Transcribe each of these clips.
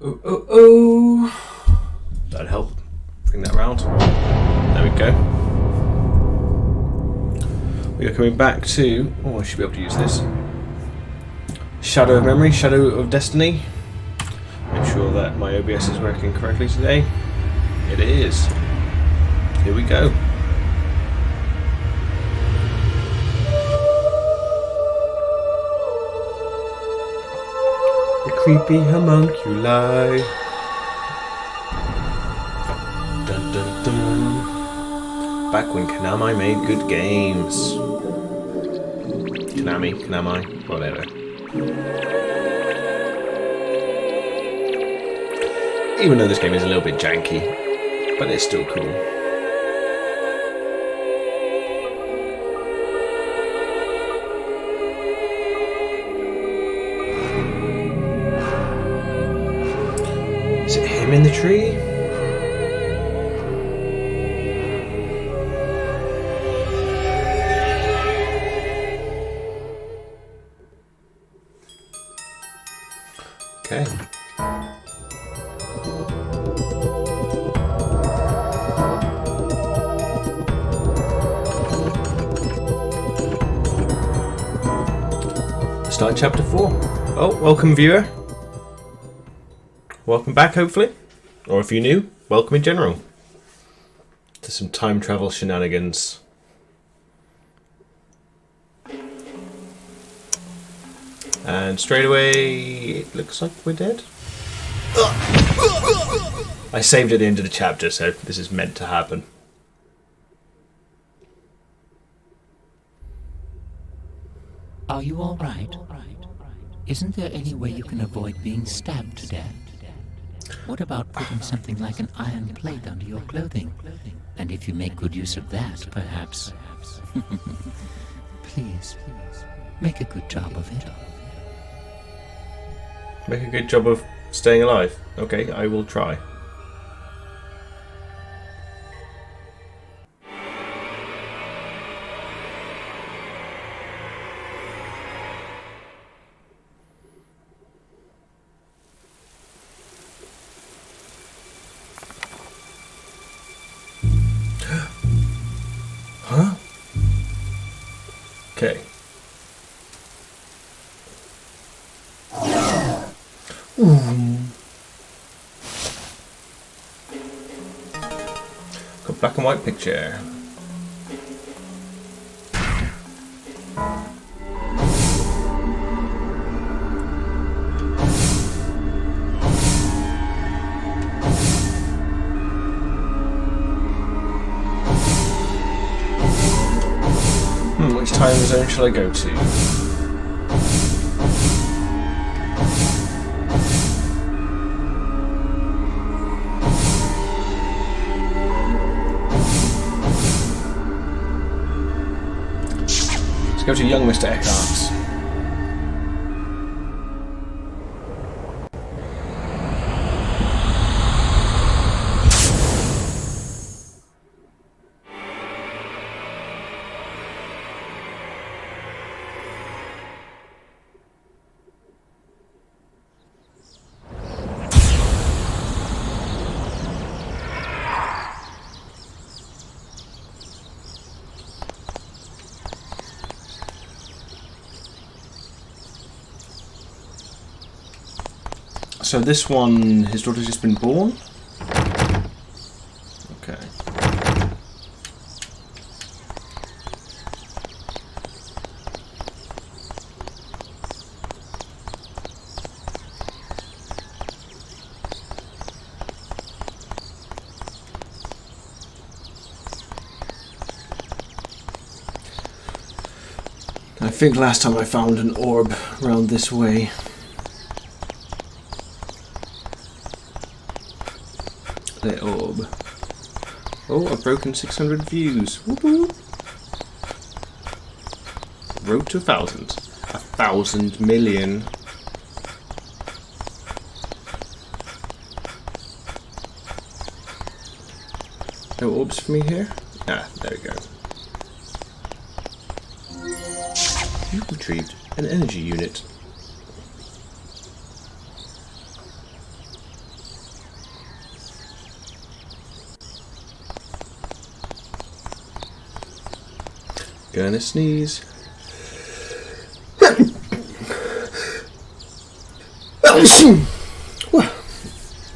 Oh, oh, oh. That'd help. Bring that round. There we go. We are coming back to... Oh, I should be able to use this. Shadow of Memory, Shadow of Destiny. Make sure that my OBS is working correctly today. It is. Here we go. The creepy homunculi. Dun dun dun. Back when Konami made good games. Konami, whatever. Even though this game is a little bit janky, but it's still cool. Is it him in the tree? Okay. Start chapter 4. Oh, welcome viewer. Welcome back, hopefully. Or if you're new, welcome in general. To some time travel shenanigans. And straight away, it looks like we're dead. I saved at the end of the chapter, so this is meant to happen. Are you all right? Isn't there any way you can avoid being stabbed to death? What about putting something like an iron plate under your clothing? And if you make good use of that, perhaps... Please, make a good job of it. Make a good job of staying alive. Okay, I will try. Huh? Okay. Got black and white picture. Which time zone shall I go to? Let's go to young Mr. Eckhart. So this one, his daughter's just been born? Okay. I think last time I found an orb around this way. The orb. Oh, I've broken 600 views. Woohoo! Road to 1,000. 1,000 million. No orbs for me here? Ah, there we go. You've retrieved an energy unit. Gonna sneeze.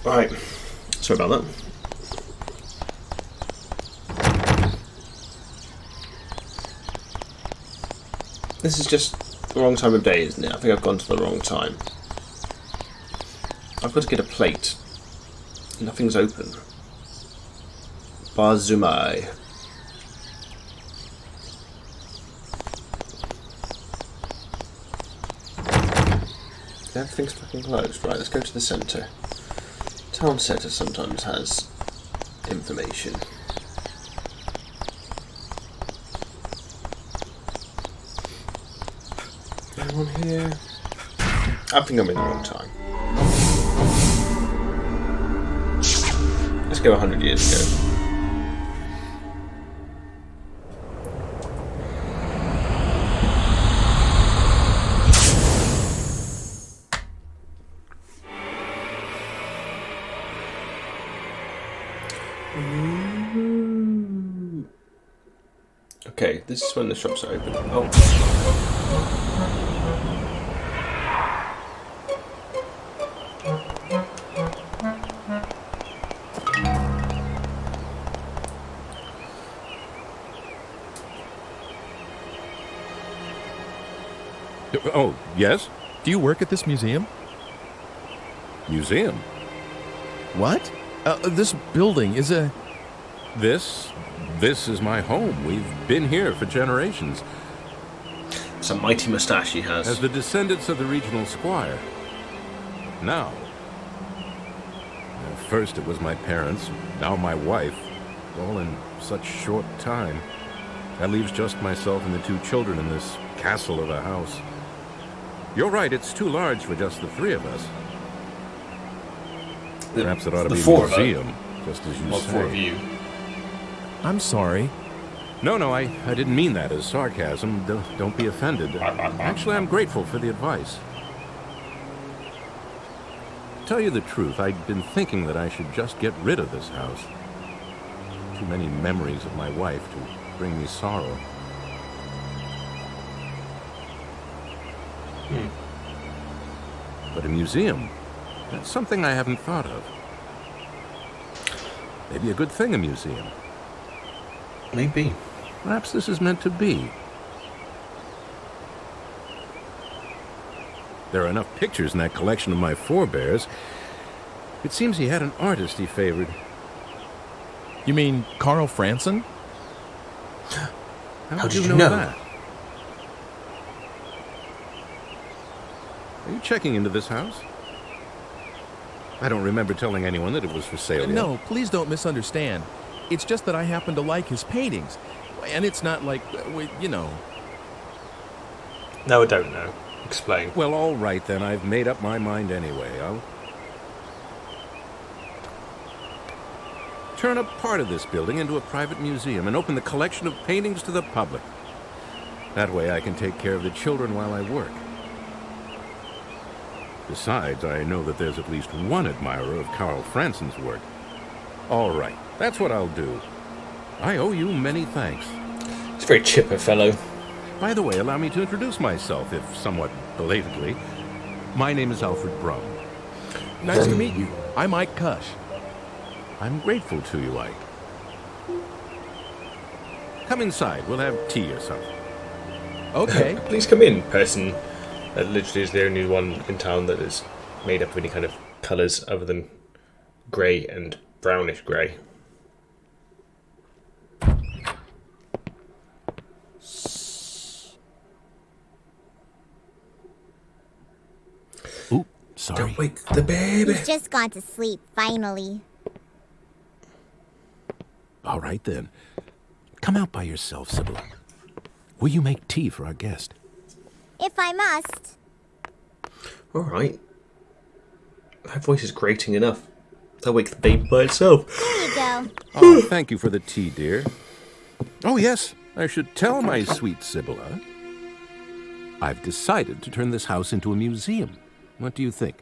Right. Sorry about that. This is just the wrong time of day, isn't it? I think I've gone to the wrong time. I've got to get a plate. Nothing's open. Bazumai. Everything's fucking closed. Right, let's go to the centre. Town centre sometimes has information. Anyone here? I think I'm in the wrong time. Let's go 100 years ago. Okay, this is when the shops are open. Oh. Oh, yes? Do you work at this museum? Museum? What? This building is a... This is my home. We've been here for generations. It's a mighty moustache he has. As the descendants of the regional squire. Now. First it was my parents, now my wife. All in such short time. That leaves just myself and the two children in this castle of a house. You're right, it's too large for just the three of us. Perhaps it ought to be a museum, just as you say. Four of you. I'm sorry. No, I didn't mean that as sarcasm. Don't be offended. Actually, I'm grateful for the advice. To tell you the truth, I'd been thinking that I should just get rid of this house. Too many memories of my wife to bring me sorrow. But a museum, that's something I haven't thought of. Maybe a good thing, a museum. Maybe. Perhaps this is meant to be. There are enough pictures in that collection of my forebears. It seems he had an artist he favored. You mean Carl Franson? How did did you you know? know that? Are you checking into this house? I don't remember telling anyone that it was for sale yet. No, please don't misunderstand. It's just that I happen to like his paintings. And it's not like, you know... No, I don't know. Explain. Well, all right then. I've made up my mind anyway. I'll turn a part of this building into a private museum and open the collection of paintings to the public. That way I can take care of the children while I work. Besides, I know that there's at least one admirer of Carl Franson's work. All right, that's what I'll do. I owe you many thanks. He's a very chipper fellow. By the way, allow me to introduce myself, if somewhat belatedly. My name is Alfred Brum. Nice to meet you. I'm Ike Kush. I'm grateful to you, Ike. Come inside. We'll have tea or something. Okay. Please come in, person that literally is the only one in town that is made up of any kind of colours other than grey and brownish grey. Ooh, sorry. Don't wake the baby. He's just gone to sleep, finally. All right, then. Come out by yourself, Sibylla. Will you make tea for our guest? If I must. All right. That voice is grating enough. That'll wake the baby by itself. Here you go. Oh, thank you for the tea, dear. Oh, yes, I should tell my sweet Sibylla. I've decided to turn this house into a museum. What do you think?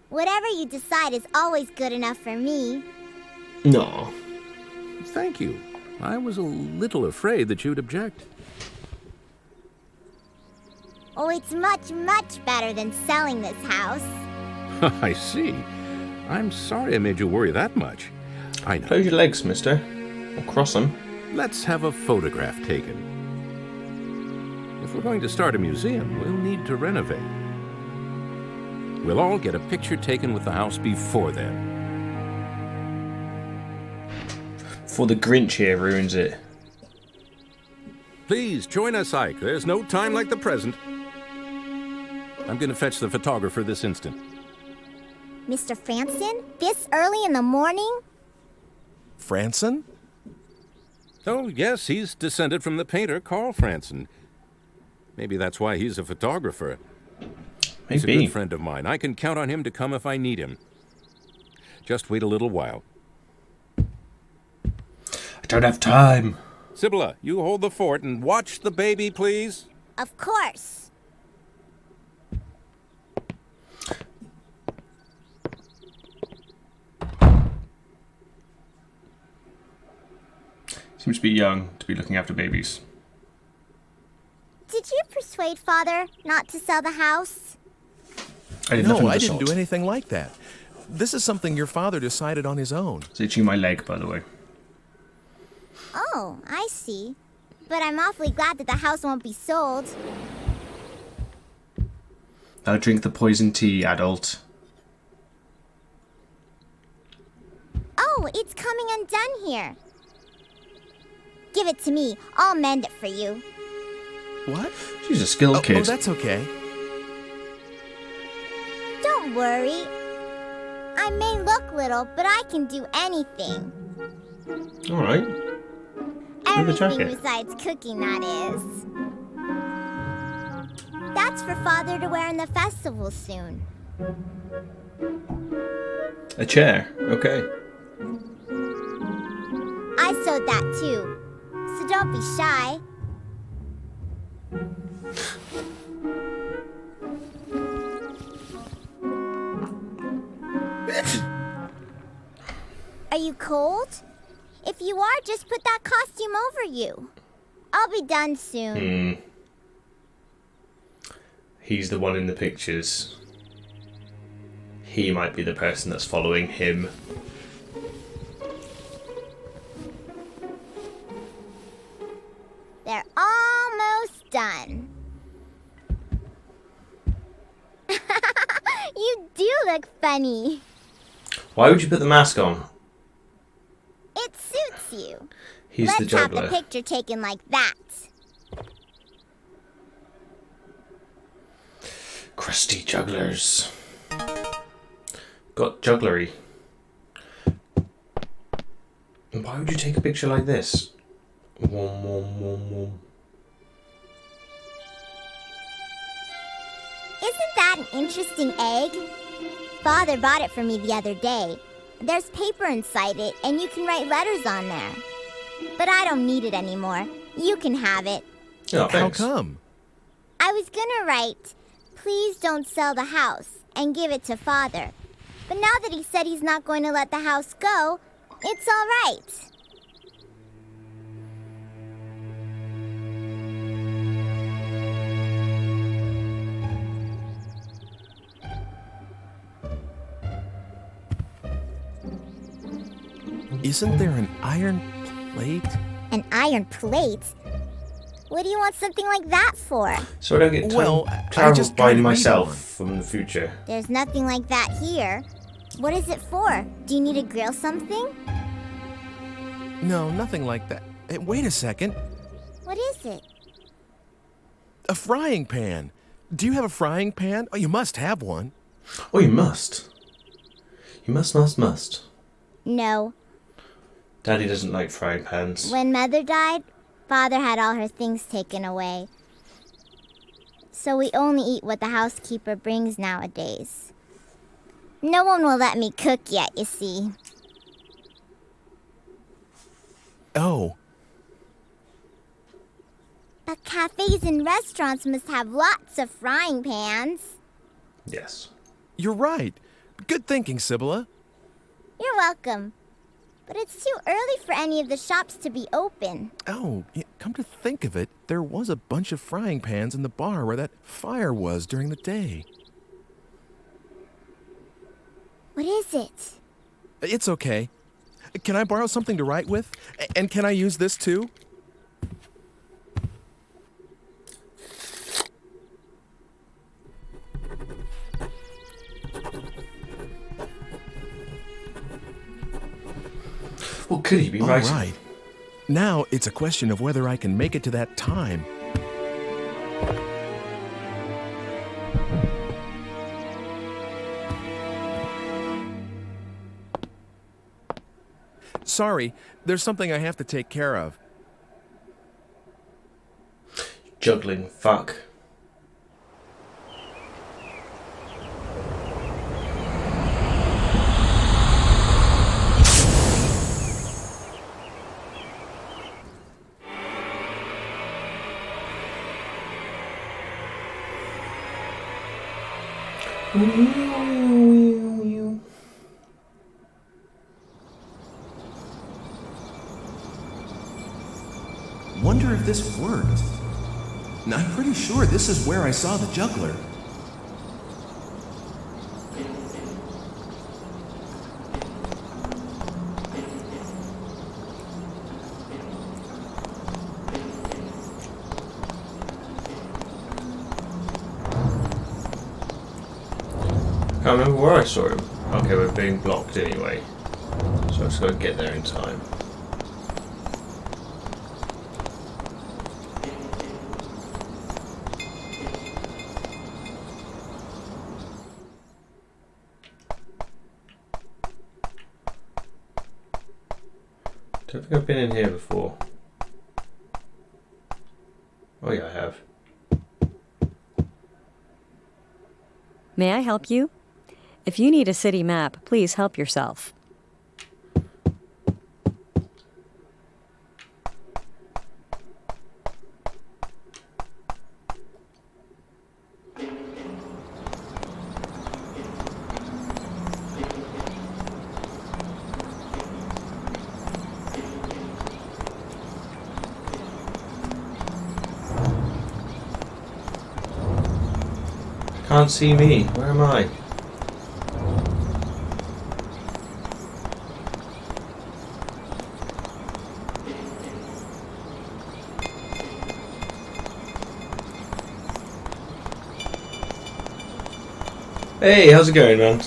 Whatever you decide is always good enough for me. No. Thank you. I was a little afraid that you'd object. Oh, it's much, much better than selling this house. I see. I'm sorry I made you worry that much. I know. Close your legs, mister. Or cross them. Let's have a photograph taken. If we're going to start a museum, we'll need to renovate. We'll all get a picture taken with the house before then. Before the Grinch here ruins it. Please join us, Ike. There's no time like the present. I'm going to fetch the photographer this instant. Mr. Franson? This early in the morning? Franson? Oh, yes, he's descended from the painter Carl Franson. Maybe that's why he's a photographer. He's a Maybe. good friend of mine. I can count on him to come if I need him. Just wait a little while. I don't have time. Sibylla, you hold the fort and watch the baby, please. Of course. Seems to be young to be looking after babies. Did you persuade Father not to sell the house? I did nothing No, of I the didn't sort. do anything like that. This is something your father decided on his own. It's itching my leg, by the way. Oh, I see. But I'm awfully glad that the house won't be sold. Now drink the poison tea, adult. Oh, it's coming undone here. Give it to me. I'll mend it for you. What? She's a skilled kid. Oh, that's okay. Don't worry. I may look little, but I can do anything. Alright. Everything jacket. besides cooking, that is. That's for Father to wear in the festival soon. A chair. Okay. I sewed that too. So don't be shy. Are you cold? If you are, just put that costume over you. I'll be done soon. He's the one in the pictures. He might be the person that's following him. They're almost done. You do look funny. Why would you put the mask on? It suits you. He's Let's the juggler. have the picture taken like that. Crusty jugglers. Got jugglery. And why would you take a picture like this? Wom, wom, wom, wom. Isn't that an interesting egg? Father bought it for me the other day. There's paper inside it, and you can write letters on there. But I don't need it anymore. You can have it. Oh, How thanks. come? I was gonna write, "Please don't sell the house," and give it to Father. But now that he said he's not going to let the house go, it's all right. Isn't there an iron plate? An iron plate? What do you want something like that for? So I don't get Well, time I travel just by kinda need myself one. from the future. There's nothing like that here. What is it for? Do you need to grill something? No, nothing like that. Hey, wait a second. What is it? A frying pan. Do you have a frying pan? Oh, you must have one. Oh, you must. You must. No. Daddy doesn't like frying pans. When Mother died, Father had all her things taken away. So we only eat what the housekeeper brings nowadays. No one will let me cook yet, you see. Oh, But cafes and restaurants must have lots of frying pans. Yes. you're right. Good thinking, Sibylla. You're welcome. But it's too early for any of the shops to be open. Oh, come to think of it, there was a bunch of frying pans in the bar where that fire was during the day. What is it? It's okay. Can I borrow something to write with? And can I use this too? What could he be All writing? right. Now it's a question of whether I can make it to that time. Sorry, there's something I have to take care of. Juggling fuck. Wonder if this worked. I'm pretty sure this is where I saw the juggler. Can't remember where I saw him. Okay, we're being blocked anyway. So I just gotta get there in time. Don't think I've been in here before. Oh yeah, I have. May I help you? If you need a city map, please help yourself. Can't see me. Where am I? Hey, how's it going, man?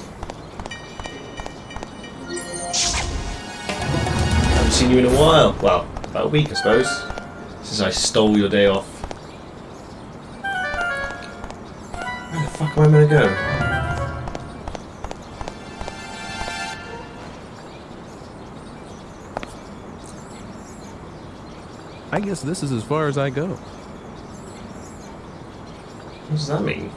Haven't seen you in a while. Well, about a week, I suppose, since I stole your day off. Where the fuck am I gonna go? I guess this is as far as I go. What does that mean?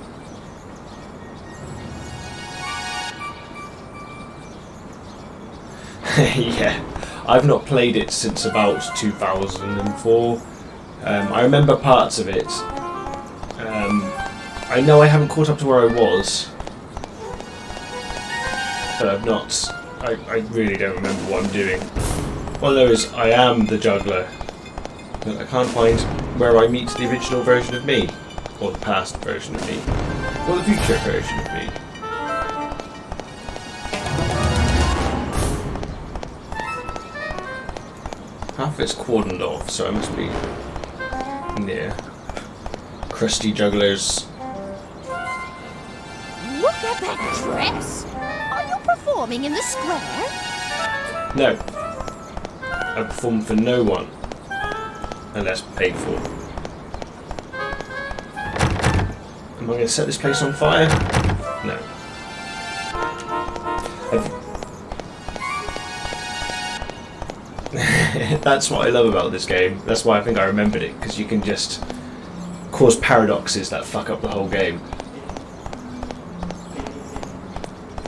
Yeah, I've not played it since about 2004. I remember parts of it. I know I haven't caught up to where I was, but I've not. I really don't remember what I'm doing. All I know is I am the juggler, but I can't find where I meet the original version of me, or the past version of me, or the future version of me. Half of it's cordoned off, so I must be near Krusty Juggler's. Look at that dress! Are you performing in the square? No. I perform for no one. Unless paid for. Am I going to set this place on fire? No. That's what I love about this game. That's why I think I remembered it, because you can just cause paradoxes that fuck up the whole game.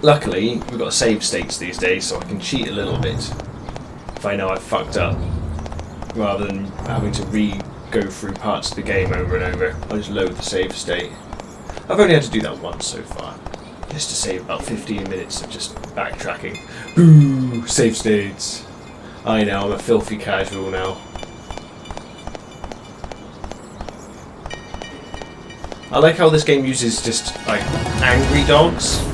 Luckily, we've got save states these days, so I can cheat a little bit if I know I've fucked up, rather than having to go through parts of the game over and over. I just load the save state. I've only had to do that once so far, just to save about 15 minutes of just backtracking. Boo! Save states. I know, I'm a filthy casual now. I like how this game uses just, like, angry dogs.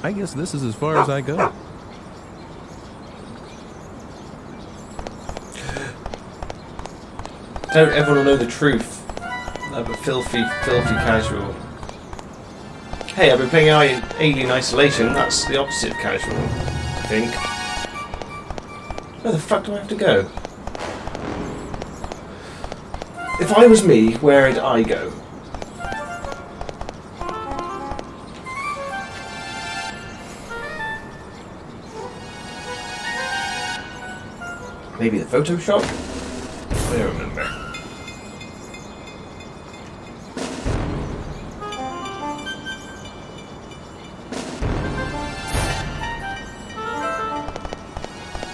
I guess this is as far as I go. Don't everyone know the truth. I'm a filthy, filthy casual. Hey, I've been playing Alien Isolation. That's the opposite of casual, I think. Where the fuck do I have to go? If I was me, where'd I go? Maybe the Photoshop? I don't remember.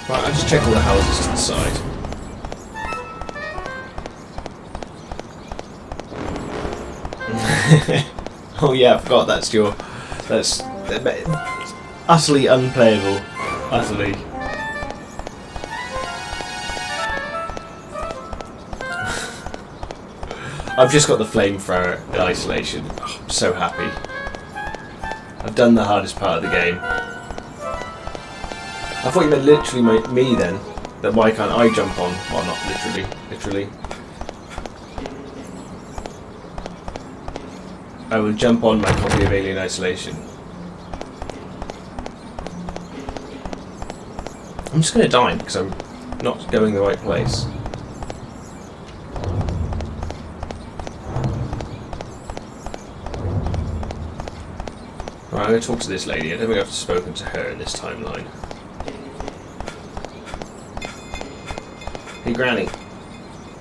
Right, I'll just check all the houses to the side. Oh yeah, I forgot that's utterly unplayable. Utterly. I've just got the flamethrower in Isolation. Oh, I'm so happy. I've done the hardest part of the game. I thought you meant literally me then. That why can't I jump on? Well, not literally. Literally. I will jump on my copy of Alien Isolation. I'm just going to die because I'm not going the right place. Right, I'm going to talk to this lady. I don't think I've spoken to her in this timeline. Hey Granny,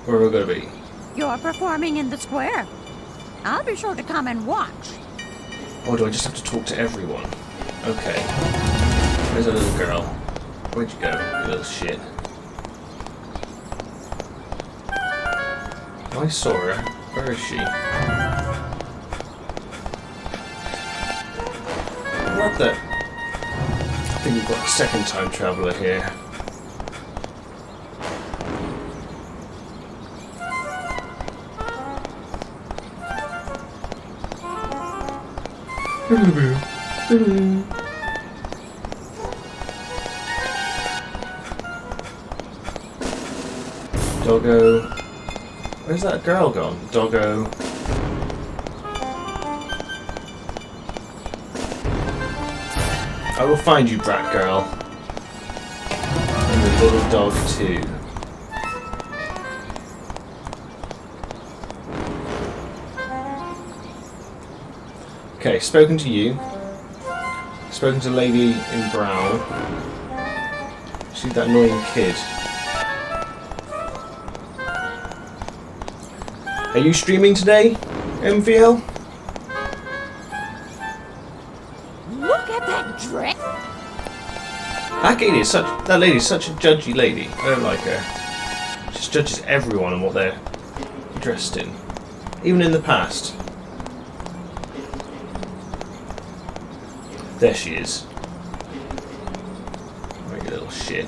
where are we going to be? You're performing in the square. I'll be sure to come and watch. Oh, do I just have to talk to everyone? Okay. There's a little girl. Where'd you go, you little shit? I saw her. Where is she? What the? I think we've got a second time traveller here. Doggo. Where's that girl gone? Doggo. I will find you, brat girl. And the little dog too. Okay, spoken to you. Spoken to lady in brown. See that annoying kid. Are you streaming today, MVL? Look at that dress. That lady is such a judgy lady. I don't like her. She just judges everyone on what they're dressed in. Even in the past. There she is. Right, you little shit.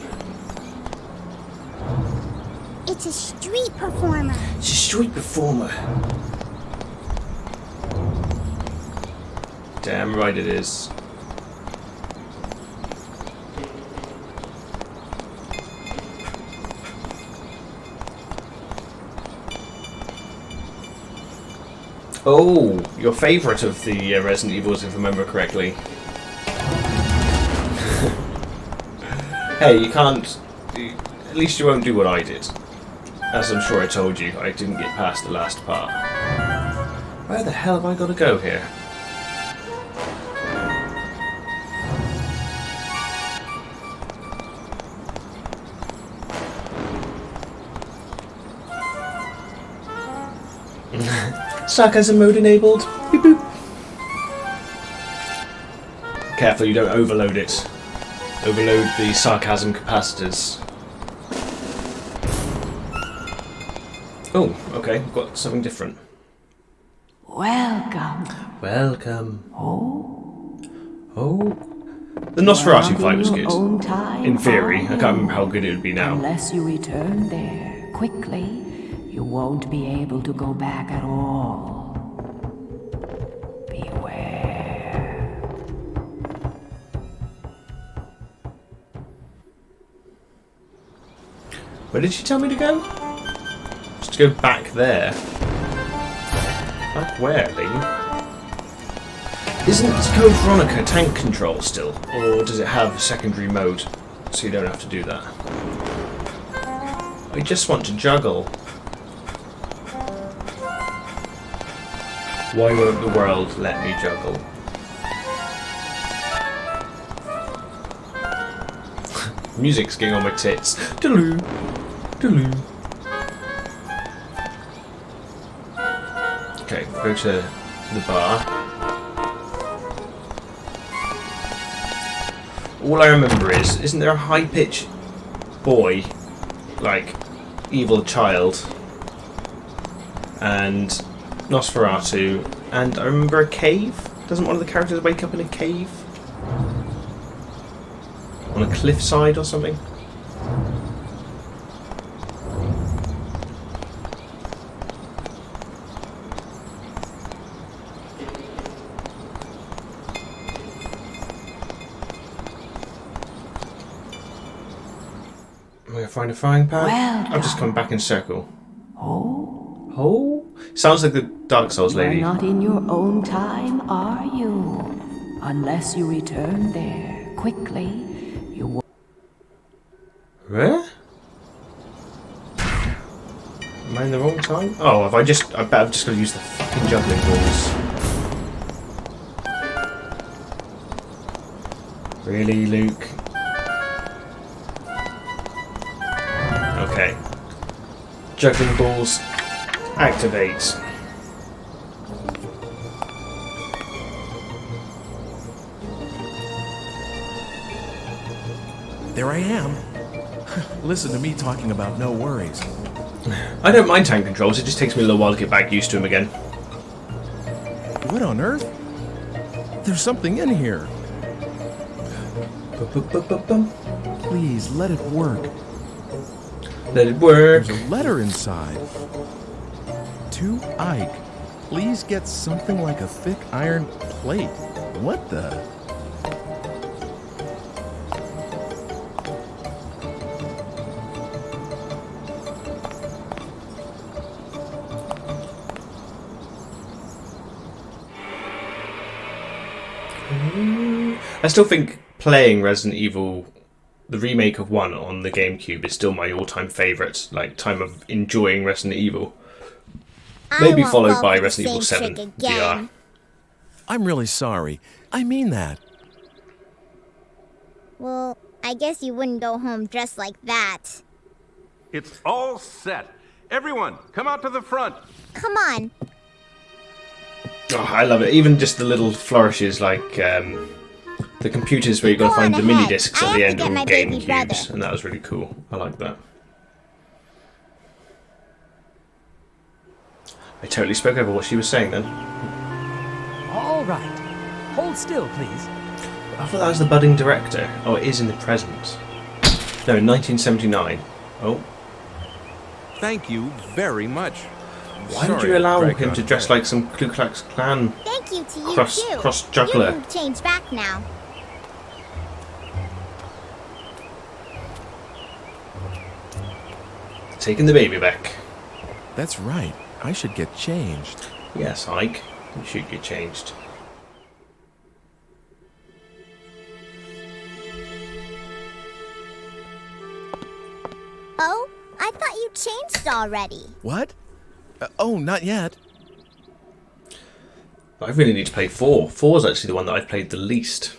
It's a street performer. She's a street performer. Damn right it is. Oh, your favourite of the Resident Evils, if I remember correctly. Hey, you can't... At least you won't do what I did. As I'm sure I told you, I didn't get past the last part. Where the hell have I got to go here? Sarcasm mode enabled. Beep boop. Careful you don't overload it. Overload the sarcasm capacitors. Oh, okay, we've got something different. Welcome. Welcome. Oh, Oh. The Nosferatu Not fight in was your good. own time, In theory. I are can't you? remember how good it would be now. Unless you return there quickly, you won't be able to go back at all. Beware. Where did she tell me to go? Just to go back there. Back where, lady? Isn't Code Veronica tank control still? Or does it have a secondary mode so you don't have to do that? I just want to juggle. Why won't the world let me juggle? Music's getting on my tits. Doo-loo. Doo-loo. Okay, go to the bar. All I remember is, isn't there a high-pitched boy, like, evil child, and Nosferatu, and I remember a cave? Doesn't one of the characters wake up in a cave? On a cliffside or something? Am I going to find a frying pan? Well I've just done. come back in circle. Oh, Oh? Sounds like the Dark Souls you're lady. not in your own time, are you? Unless you return there quickly, you won't. Where? Am I in the wrong time? Oh, have I just... I bet I've just got to use the fucking juggling balls. Really, Luke? Okay. Juggling balls. Activate. There I am. Listen to me talking about no worries. I don't mind tank controls, it just takes me a little while to get back used to them again. What on earth? There's something in here. Bum. Please, let it work. Let it work. There's a letter inside. To Ike. Please get something like a thick iron plate. What the? I still think playing Resident Evil, the remake of 1 on the GameCube, is still my all-time favourite, like, time of enjoying Resident Evil. Maybe won't followed fall by for the Resident Evil same 7 trick VR. again. I'm really sorry. I mean that. Well, I guess you wouldn't go home dressed like that. It's all set. Everyone, come out to the front. Come on. Oh, I love it. Even just the little flourishes, like the computers where you've got to Go find on the mini ahead. discs I at have the to end get of my baby GameCubes, brother. and that was really cool. I like that. I totally spoke over what she was saying then. All right. Hold still, please. I thought that was the budding director. Oh, it is in the present. No, in 1979. Oh, Thank you very much. why would Sorry you allow to drag him on to dress that. like some Ku Klux Klan? Thank you to you, Cross- too. cross juggler. You can change back now. Taking the baby back. That's right. I should get changed. Yes, Ike. You should get changed. Oh, I thought you changed already. What? Oh, not yet. I really need to play 4. 4 is actually the one that I've played the least.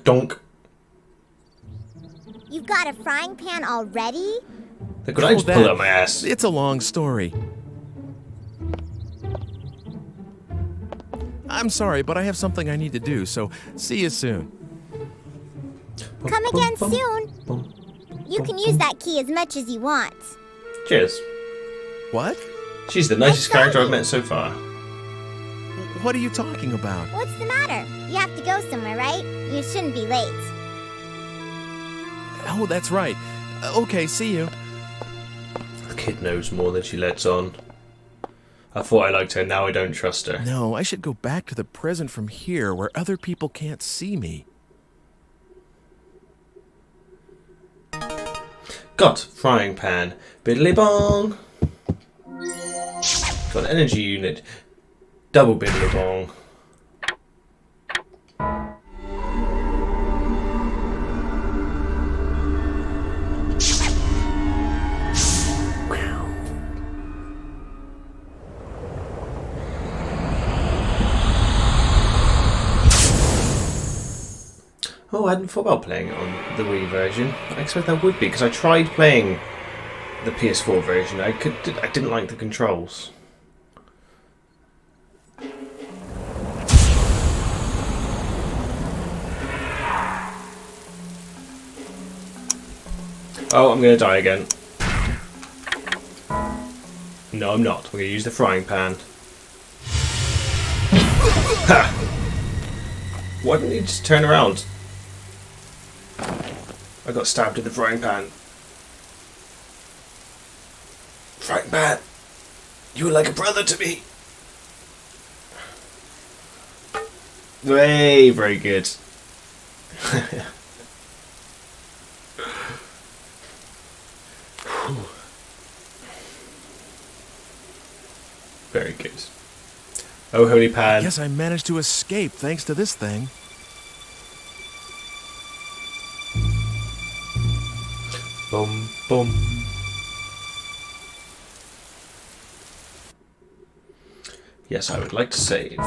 Donk. You've got a frying pan already? Look what I just pulled out my ass. It's a long story. I'm sorry, but I have something I need to do, so see you soon. Come again soon. You can use that key as much as you want. Cheers. What? She's the nicest I saw character I've you. met so far. What are you talking about? What's the matter? You have to go somewhere, right? You shouldn't be late. Oh, that's right. Okay, see you. The kid knows more than she lets on. I thought I liked her, now I don't trust her. No, I should go back to the present from here where other people can't see me. Got frying pan. Biddly bong. Got energy unit. Double biddly bong. Oh, I hadn't thought about playing it on the Wii version. I expect that would be, because I tried playing the PS4 version. I didn't like the controls. Oh, I'm going to die again. No, I'm not. I'm going to use the frying pan. Ha! Why didn't you just turn around? I got stabbed in the frying pan. Frying pan, you were like a brother to me. Hey, very good. Very good. Oh, holy pan. I guess I managed to escape thanks to this thing. Boom, boom. Yes, I would like to save.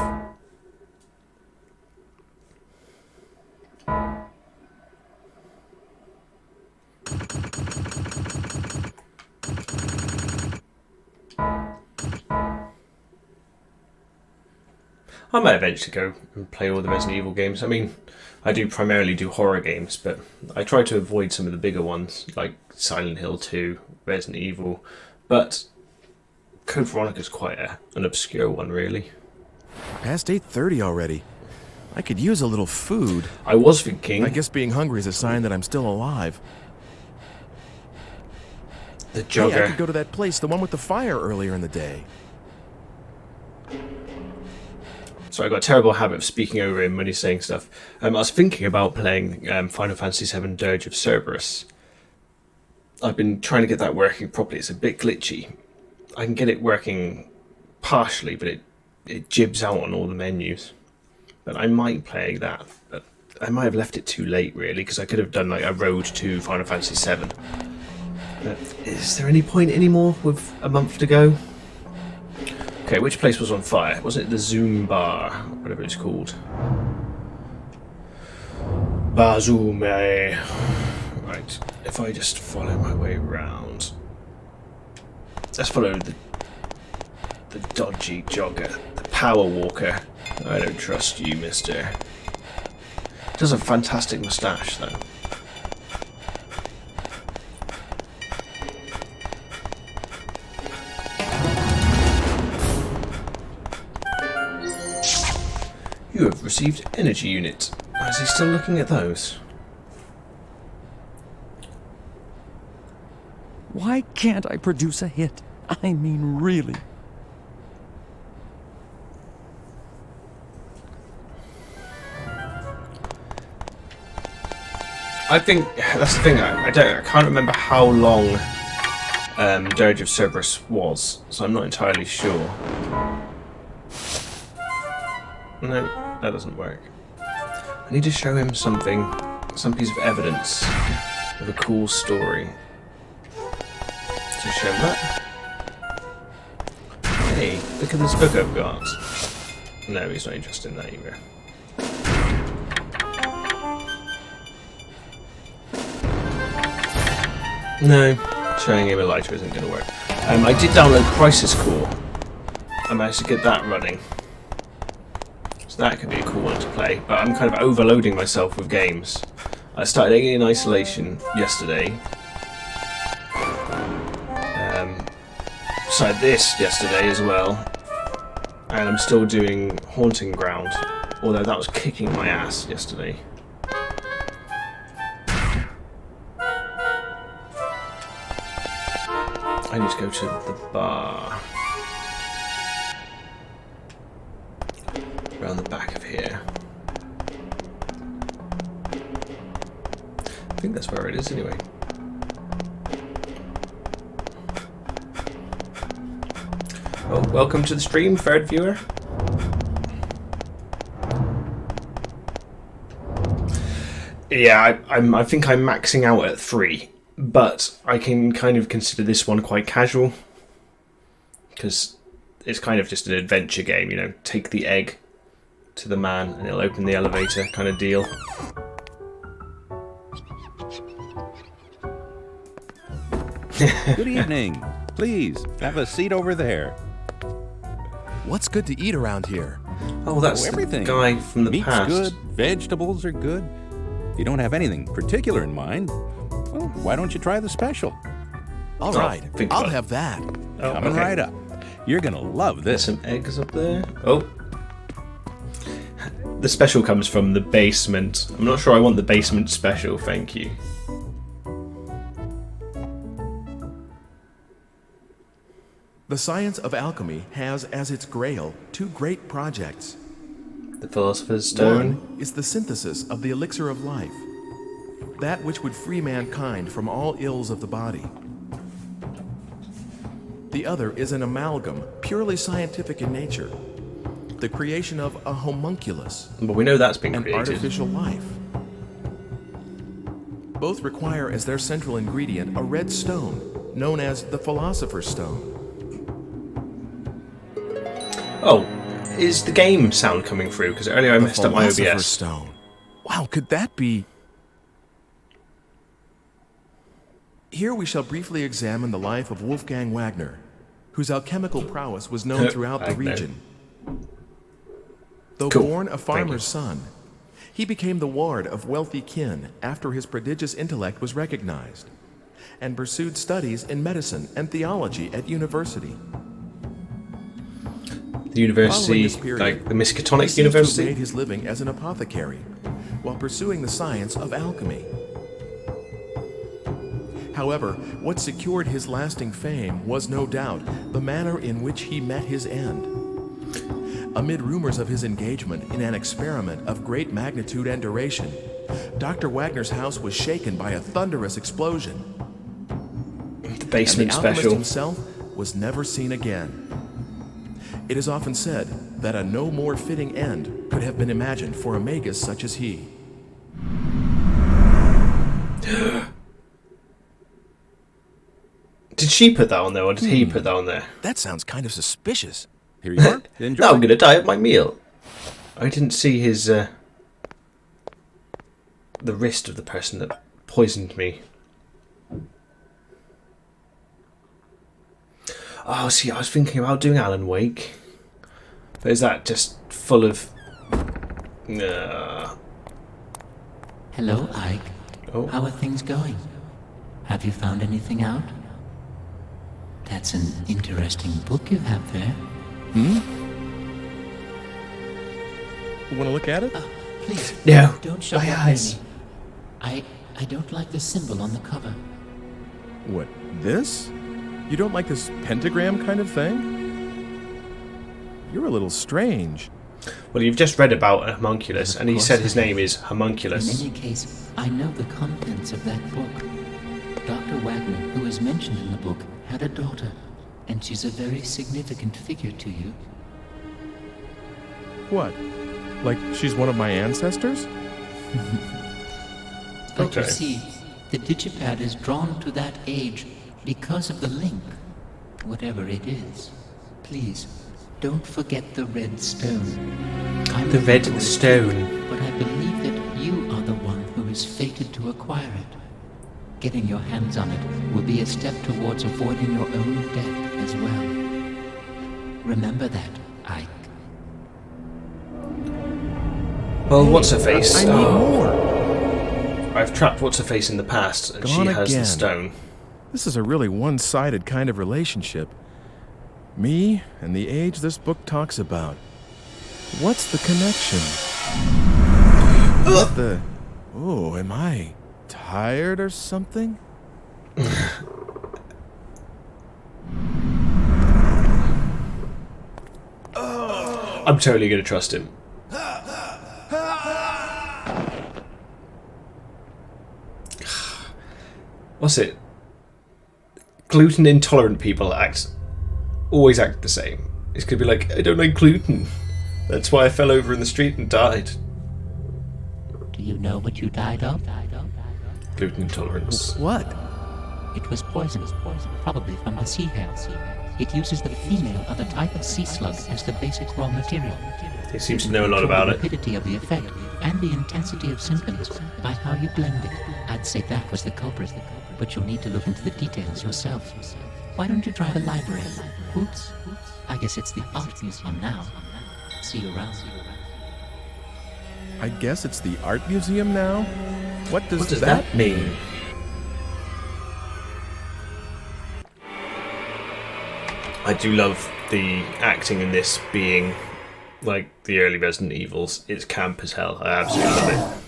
I might eventually go and play all the Resident Evil games. I mean, I do primarily do horror games, but I try to avoid some of the bigger ones, like Silent Hill 2, Resident Evil, but Code Veronica's quite an obscure one, really. Past 8:30 already. I could use a little food. I was thinking... I guess being hungry is a sign that I'm still alive. The jogger. Hey, I could go to that place, the one with the fire earlier in the day. So I got a terrible habit of speaking over him when he's saying stuff. I was thinking about playing Final Fantasy VII Dirge of Cerberus. I've been trying to get that working properly. It's a bit glitchy. I can get it working partially, but it jibs out on all the menus. But I might play that. But I might have left it too late, really, because I could have done like a road to Final Fantasy VII. But is there any point anymore with a month to go? Okay, which place was on fire? Wasn't it the Zoom Bar? Whatever it's called. Bazoom. Right, if I just follow my way around. Let's follow the dodgy jogger, the power walker. I don't trust you, mister. Does a fantastic moustache, though. You have received energy unit. Is he still looking at those? Why can't I produce a hit? I mean, really. I think that's the thing. I can't remember how long Dirge of Cerberus was, so I'm not entirely sure. No, that doesn't work. I need to show him something, some piece of evidence of a cool story. So show that. Hey, look at this book I've got. No, he's not interested in that either. No, showing him a lighter isn't going to work. I did download Crisis Core. I managed to get that running. So that could be a cool one to play, but I'm kind of overloading myself with games. I started Alien Isolation yesterday. Started this yesterday as well. And I'm still doing Haunting Ground, although that was kicking my ass yesterday. I need to go to the bar. Around the back of here. I think that's where it is anyway. Oh, welcome to the stream, third viewer. Yeah, I think I'm maxing out at 3, but I can kind of consider this one quite casual because it's kind of just an adventure game, you know, take the egg to the man and it'll open the elevator kind of deal. Good evening. Please, have a seat over there. What's good to eat around here? Oh, that's everything. The guy from the Meat's past. good, vegetables are good. If you don't have anything particular in mind, well, why don't you try the special? All right, I'll have that. Oh, Coming okay. right up. You're gonna love this. There's some eggs up there. Oh. The special comes from the basement. I'm not sure I want the basement special, thank you. The science of alchemy has as its grail 2 great projects. The Philosopher's Stone. One is the synthesis of the elixir of life, that which would free mankind from all ills of the body. The other is an amalgam, purely scientific in nature, the creation of a homunculus, But we know that's been an created. artificial life. Both require as their central ingredient a red stone, known as the Philosopher's Stone. Oh, is the game sound coming through? Because earlier I messed up my Philosopher's OBS. Stone. Wow, could that be? Here we shall briefly examine the life of Wolfgang Wagner, whose alchemical prowess was known throughout the Wagner. region. Though Cool. born a Thank you. farmer's son, he became the ward of wealthy kin after his prodigious intellect was recognized, and pursued studies in medicine and theology at university. The university, Following this period, like the he Miskatonic seems to have University. made his living as an apothecary while pursuing the science of alchemy. However, what secured his lasting fame was no doubt the manner in which he met his end. Amid rumors of his engagement in an experiment of great magnitude and duration, Dr. Wagner's house was shaken by a thunderous explosion. The basement and the alchemist special. himself was never seen again. It is often said that a no more fitting end could have been imagined for a magus such as he. Did she put that on there, or did he put that on there? That sounds kind of suspicious. Here you are. Enjoy. No, I'm gonna die at my meal. I didn't see his the wrist of the person that poisoned me. Oh, see, I was thinking about doing Alan Wake, but is that just full of? Hello, Ike. Oh. How are things going? Have you found anything out? That's an interesting book you have there. You want to look at it? Please, No, don't show my it eyes. to me. I don't like the symbol on the cover. What, this? You don't like this pentagram kind of thing? You're a little strange. Well, you've just read about a homunculus, Of and he course said his I name is In Homunculus. any case, I know the contents of that book. Dr. Wagner, who is mentioned in the book, had a daughter, and she's a very significant figure to you. What? Like she's one of my ancestors? But Okay. you see, the digipad is drawn to that age because of the link, whatever it is. Please, don't forget the red stone. I'm The red looking for it, stone. But I believe that you are the one who is fated to acquire it. Getting your hands on it will be a step towards avoiding your own death as well. Remember that, Ike. Well, what's her face? I need more. I've trapped what's her face in the past, and she Gone has again. the stone. This is a really one-sided kind of relationship. Me and the age this book talks about. What's the connection? What the... Oh, am I tired or something? I'm totally gonna trust him. What's it? Gluten intolerant people always act the same. It's gonna be like, I don't like gluten. That's why I fell over in the street and died. Do you know what you died of? Gluten intolerance. What? It was poison, probably from the sea hare. It uses the female of a type of sea slug as the basic raw material. He seems to know a lot about it. The rapidity of the effect and the intensity of symptoms by how you blend it. I'd say that was the culprit, but you'll need to look into the details yourself. Why don't you try the library? Oops. I guess it's the art museum now. See you around. I guess it's the art museum now? What does that mean? I do love the acting in this being like the early Resident Evils. It's camp as hell. I absolutely love it.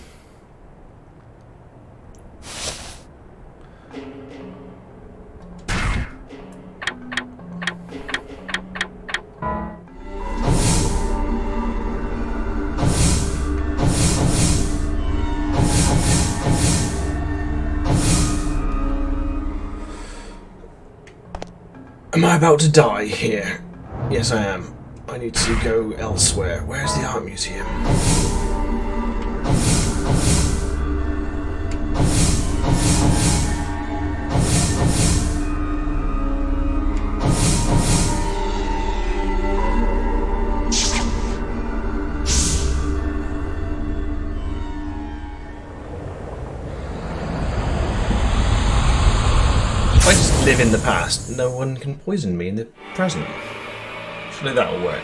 Am I about to die here? Yes, I am. I need to go elsewhere. Where's the art museum? If I just live in the past, no one can poison me in the present. Surely that'll work.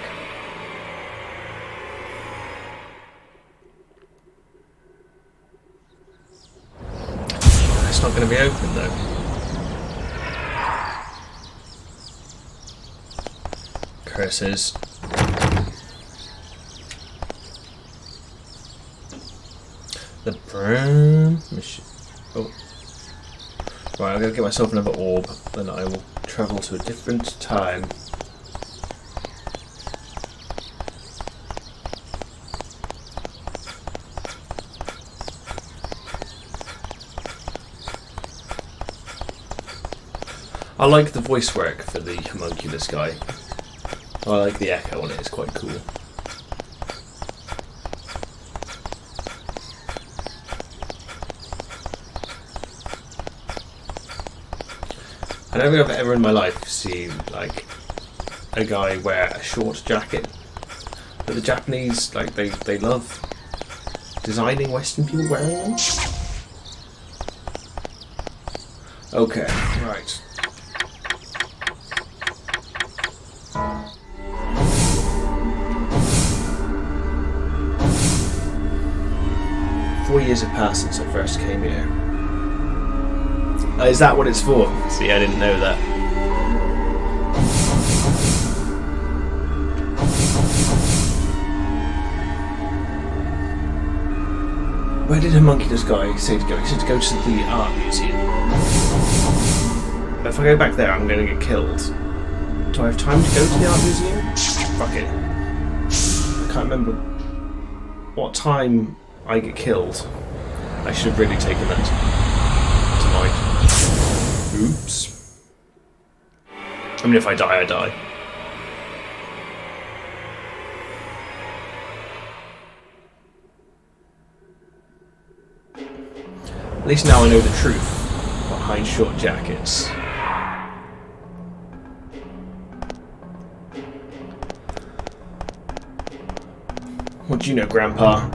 It's not going to be open though. Curses. The broom machine. Oh. Right, I'm going to get myself another orb, then I will travel to a different time. I like the voice work for the homunculus guy. I like the echo on it, it's quite cool. I don't think I've ever in my life seen like a guy wear a short jacket. But the Japanese, like they love designing Western people wearing them. Okay, right. Years have passed since I first came here. Is that what it's for? See, I didn't know that. Where did homunculus guy say to go? He said to go to the art museum. But if I go back there, I'm going to get killed. Do I have time to go to the art museum? Fuck it. I can't remember what time I get killed. I should have really taken that to mind. Oops. I mean, if I die, I die. At least now I know the truth behind short jackets. What do you know, Grandpa?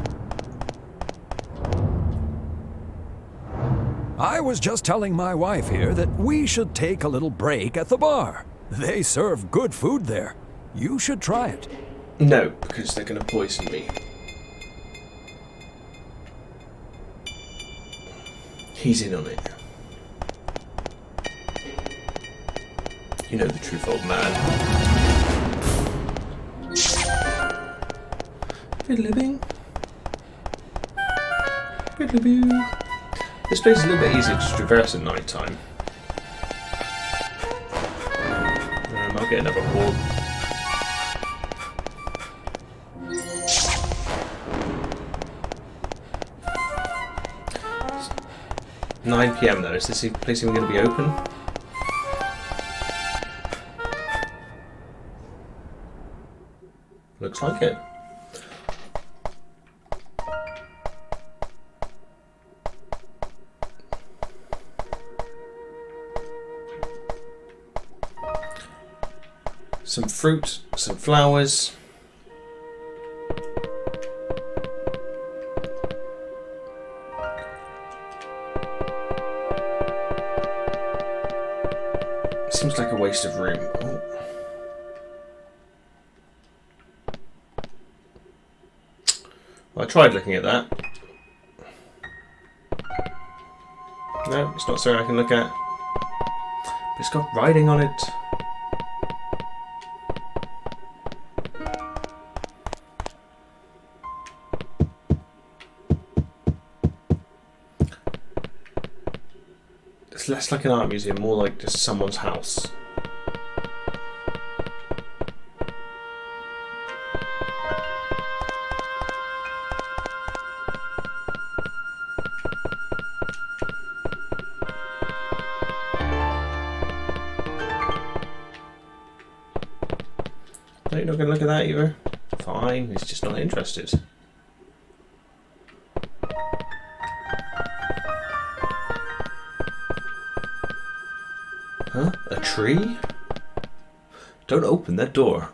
I was just telling my wife here that we should take a little break at the bar. They serve good food there. You should try it. No, because they're going to poison me. He's in on it. You know the truth, old man. Fiddly-bing. Fiddly-boo. This place is a little bit easier to traverse at night time. I'll get another ball. 9 PM though. Is this place even going to be open? Looks like it. Some fruit, some flowers. Seems like a waste of room. Oh. Well, I tried looking at that. No, it's not something I can look at. But it's got writing on it. It's less like an art museum, more like just someone's house. No, you're not going to look at that either? Fine, he's just not interested. Huh? A tree? Don't open that door.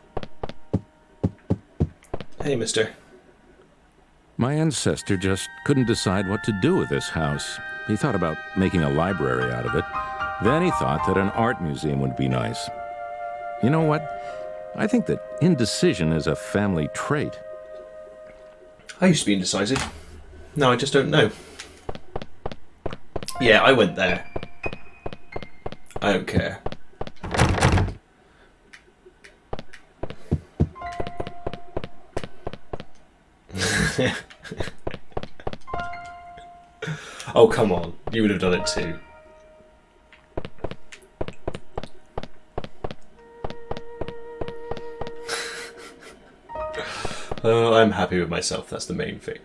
Hey, mister. My ancestor just couldn't decide what to do with this house. He thought about making a library out of it. Then he thought that an art museum would be nice. You know what? I think that indecision is a family trait. I used to be indecisive. No, I just don't know. Yeah, I went there. I don't care. Oh, come on. You would have done it too. Oh, I'm happy with myself. That's the main thing.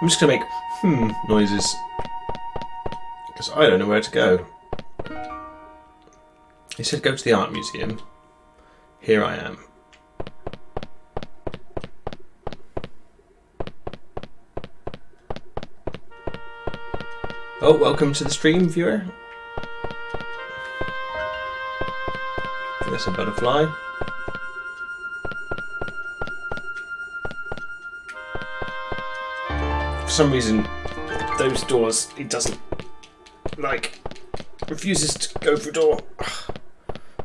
I'm just gonna make noises because I don't know where to go. He said go to the art museum. Here I am. Oh, welcome to the stream, viewer. There's a butterfly. For some reason, those doors, he doesn't like, refuses to go through a door.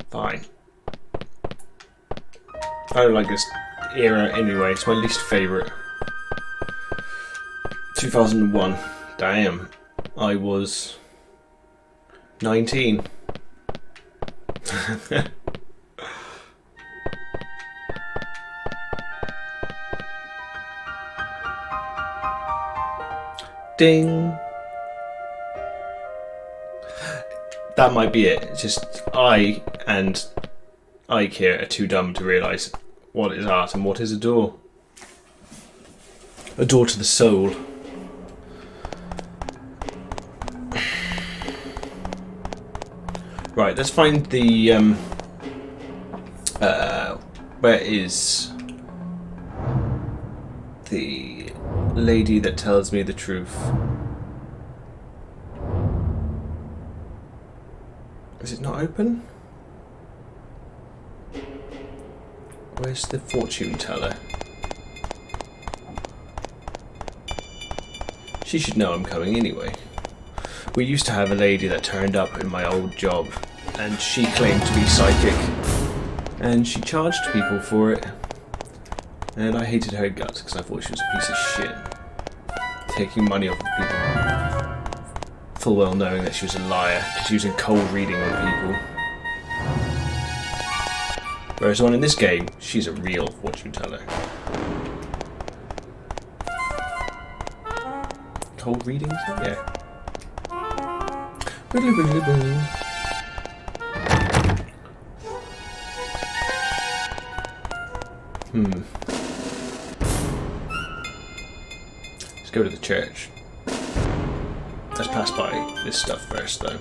Fine. I don't like this era anyway, it's my least favourite. 2001. Damn. I was 19. Ding. That might be it. It's just I and Ike here are too dumb to realise what is art and what is a door. A door to the soul. Right, let's find the where is the lady that tells me the truth? Is it not open? Where's the fortune teller? She should know I'm coming anyway. We used to have a lady that turned up in my old job, and she claimed to be psychic, and she charged people for it. And I hated her guts because I thought she was a piece of shit, taking money off of people, full well knowing that she was a liar, just using cold reading on people. Whereas on in this game, she's a real fortune teller. Cold readings? Yeah. Let's go to the church. Let's pass by this stuff first, though.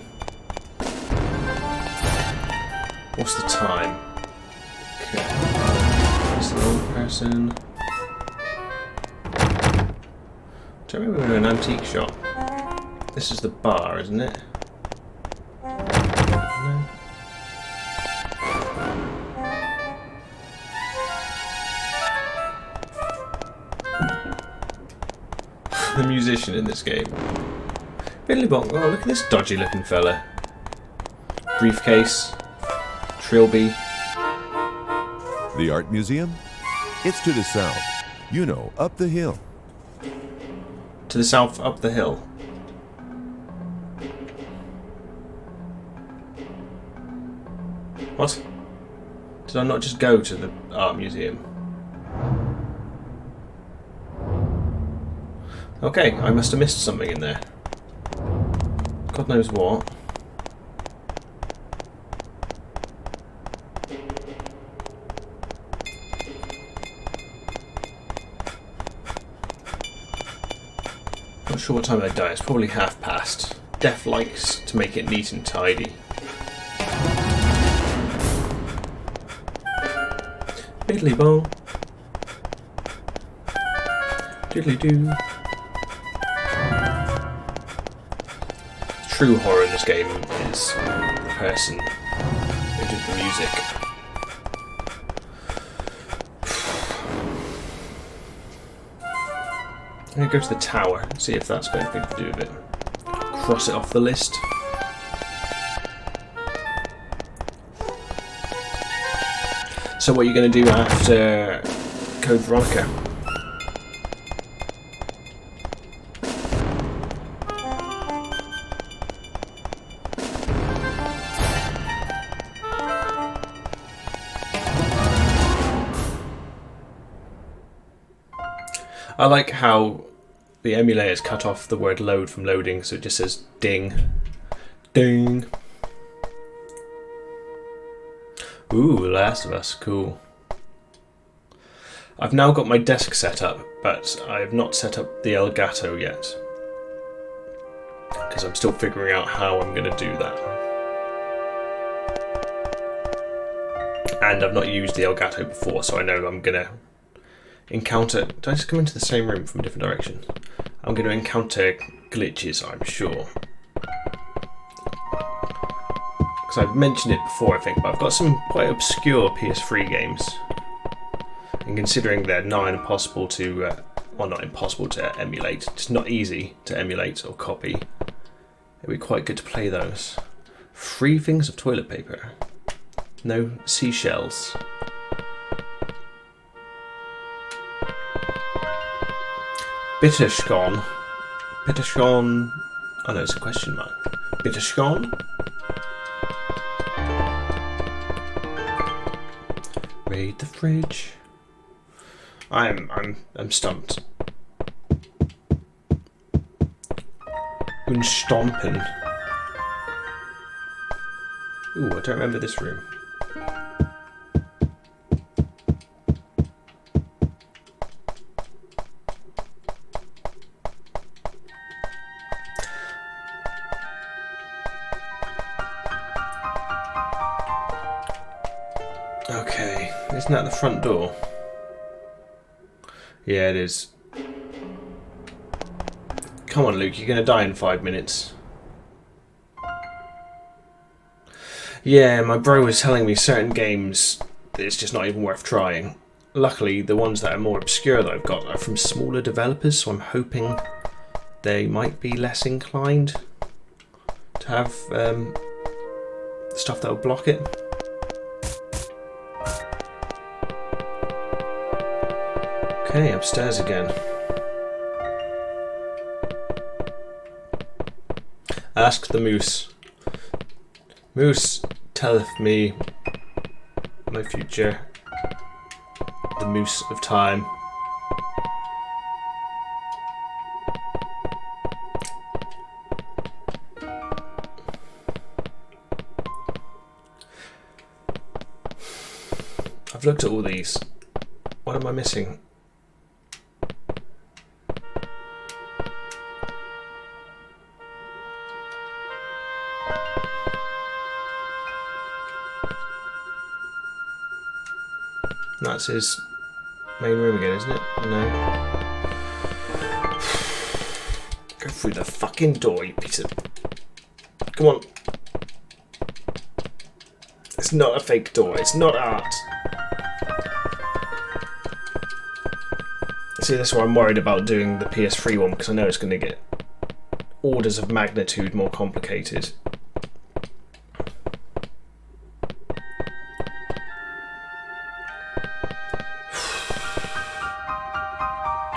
What's the time? Okay. It's the old person. Do I remember we were in an antique shop? This is the bar, isn't it? No. The musician in this game. Biddly Bonk. Oh, look at this dodgy looking fella. Briefcase. Trilby. The art museum? It's to the south. You know, up the hill. To the south, up the hill. What? Did I not just go to the art museum? Okay, I must have missed something in there. God knows what. Not sure what time I die. It's probably past. Death likes to make it neat and tidy. Biddly bong. Diddly doo. True horror in this game is the person who did the music. I'm going to go to the tower and see if that's got anything to do with it. Cross it off the list. So what are you going to do after Code Veronica? I like how the emulators cut off the word load from loading, so it just says ding. Ding. Ooh, Last of Us, cool. I've now got my desk set up, but I have not set up the Elgato yet. Because I'm still figuring out how I'm going to do that. And I've not used the Elgato before, so I know I'm going to encounter... Did I just come into the same room from a different direction? I'm going to encounter glitches, I'm sure. Because I've mentioned it before, I think, but I've got some quite obscure PS3 games. And considering they're nigh impossible to... well, not impossible to emulate, it's not easy to emulate or copy. It'd be quite good to play those. 3 things of toilet paper. No seashells. Bitterschon. Bitterschon. Oh no, it's a question mark. Bitterschon? Raid the fridge. I'm stumped. Unstompen. Ooh, I don't remember this room. Okay, isn't that the front door? Yeah, it is. Come on, Luke, you're going to die in 5 minutes. Yeah, my bro was telling me certain games, it's just not even worth trying. Luckily, the ones that are more obscure that I've got are from smaller developers, so I'm hoping they might be less inclined. have stuff that will block it. Okay, upstairs again. Ask the moose. Moose, telleth me my future. The moose of time. I've looked at all these. What am I missing? That's his main room again, isn't it? No. Go through the fucking door, you piece of... Come on. It's not a fake door. It's not art. See, that's why I'm worried about doing the PS3 one, because I know it's going to get orders of magnitude more complicated.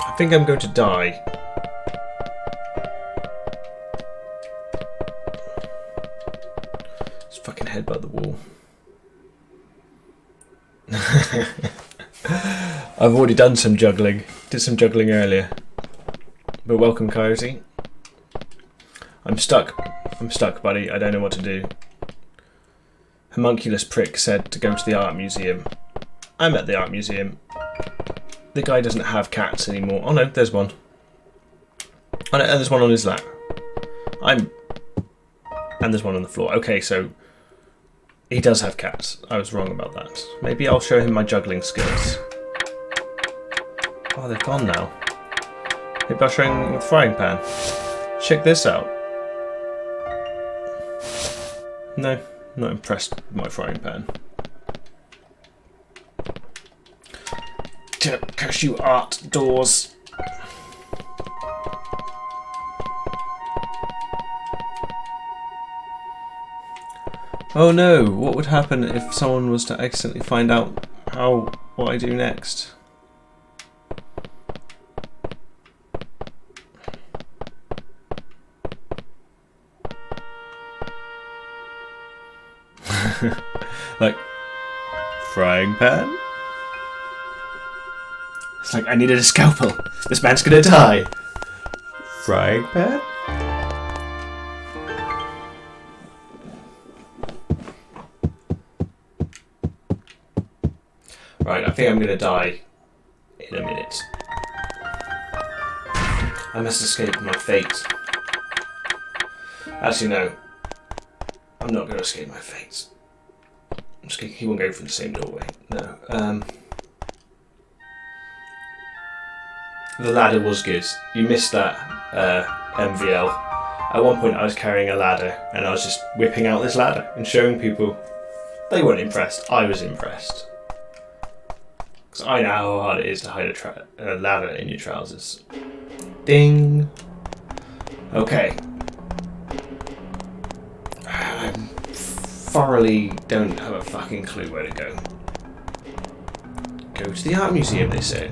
I think I'm going to die. Just fucking headbutt the wall. I've already done some juggling. Did some juggling earlier. But welcome, Coyote. I'm stuck. I'm stuck, buddy. I don't know what to do. Homunculus prick said to go to the art museum. I'm at the art museum. The guy doesn't have cats anymore. Oh no, there's one. Oh no, and there's one on his lap. And there's one on the floor. Okay, so he does have cats. I was wrong about that. Maybe I'll show him my juggling skills. Oh, they're gone now. Maybe I'll show him the frying pan. Check this out. No, not impressed with my frying pan. Curse you, art doors. Oh no, what would happen if someone was to accidentally find out what I do next? Like, frying pan? It's like, I needed a scalpel. This man's gonna die. Frying pan? Right, I think I'm gonna die in a minute. I must escape my fate. Actually, no. I'm not gonna escape my fate. He won't go through the same doorway. No. The ladder was good. You missed that, MVL. At one point I was carrying a ladder and I was just whipping out this ladder and showing people. They weren't impressed. I was impressed. Because I know how hard it is to hide a ladder in your trousers. Ding! Okay. I thoroughly don't have a fucking clue where to go. Go to the art museum, they say.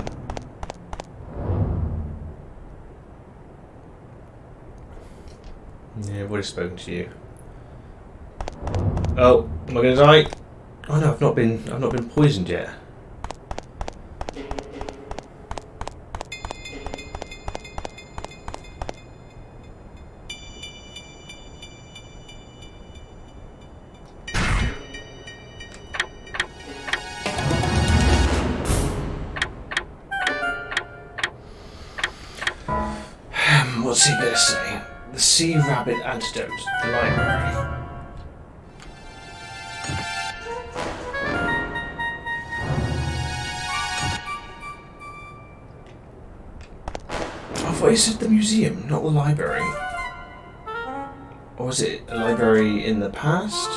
Yeah, would have spoken to you. Oh, am I gonna die? Oh no, I've not been poisoned yet. What's he gonna say? The Sea Rabbit Antidote, the library. I thought he said the museum, not the library. Or was it a library in the past?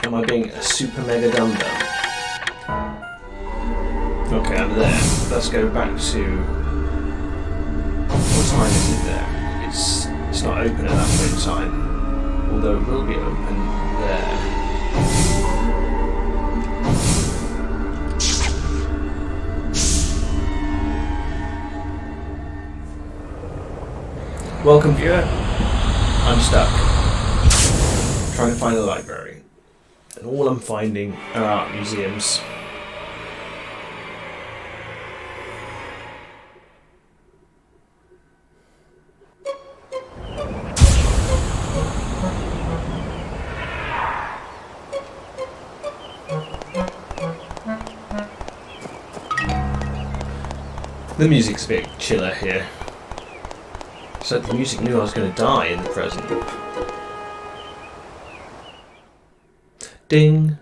Am I being a super mega dum-dum? Okay, I'm there. Let's go back to... What time is it there? it's not open at that point in time. Although it will be open there. Welcome, viewer. I'm stuck. Trying to find a library. And all I'm finding are art museums. The music's a bit chiller here. So the music knew I was going to die in the present. Ding.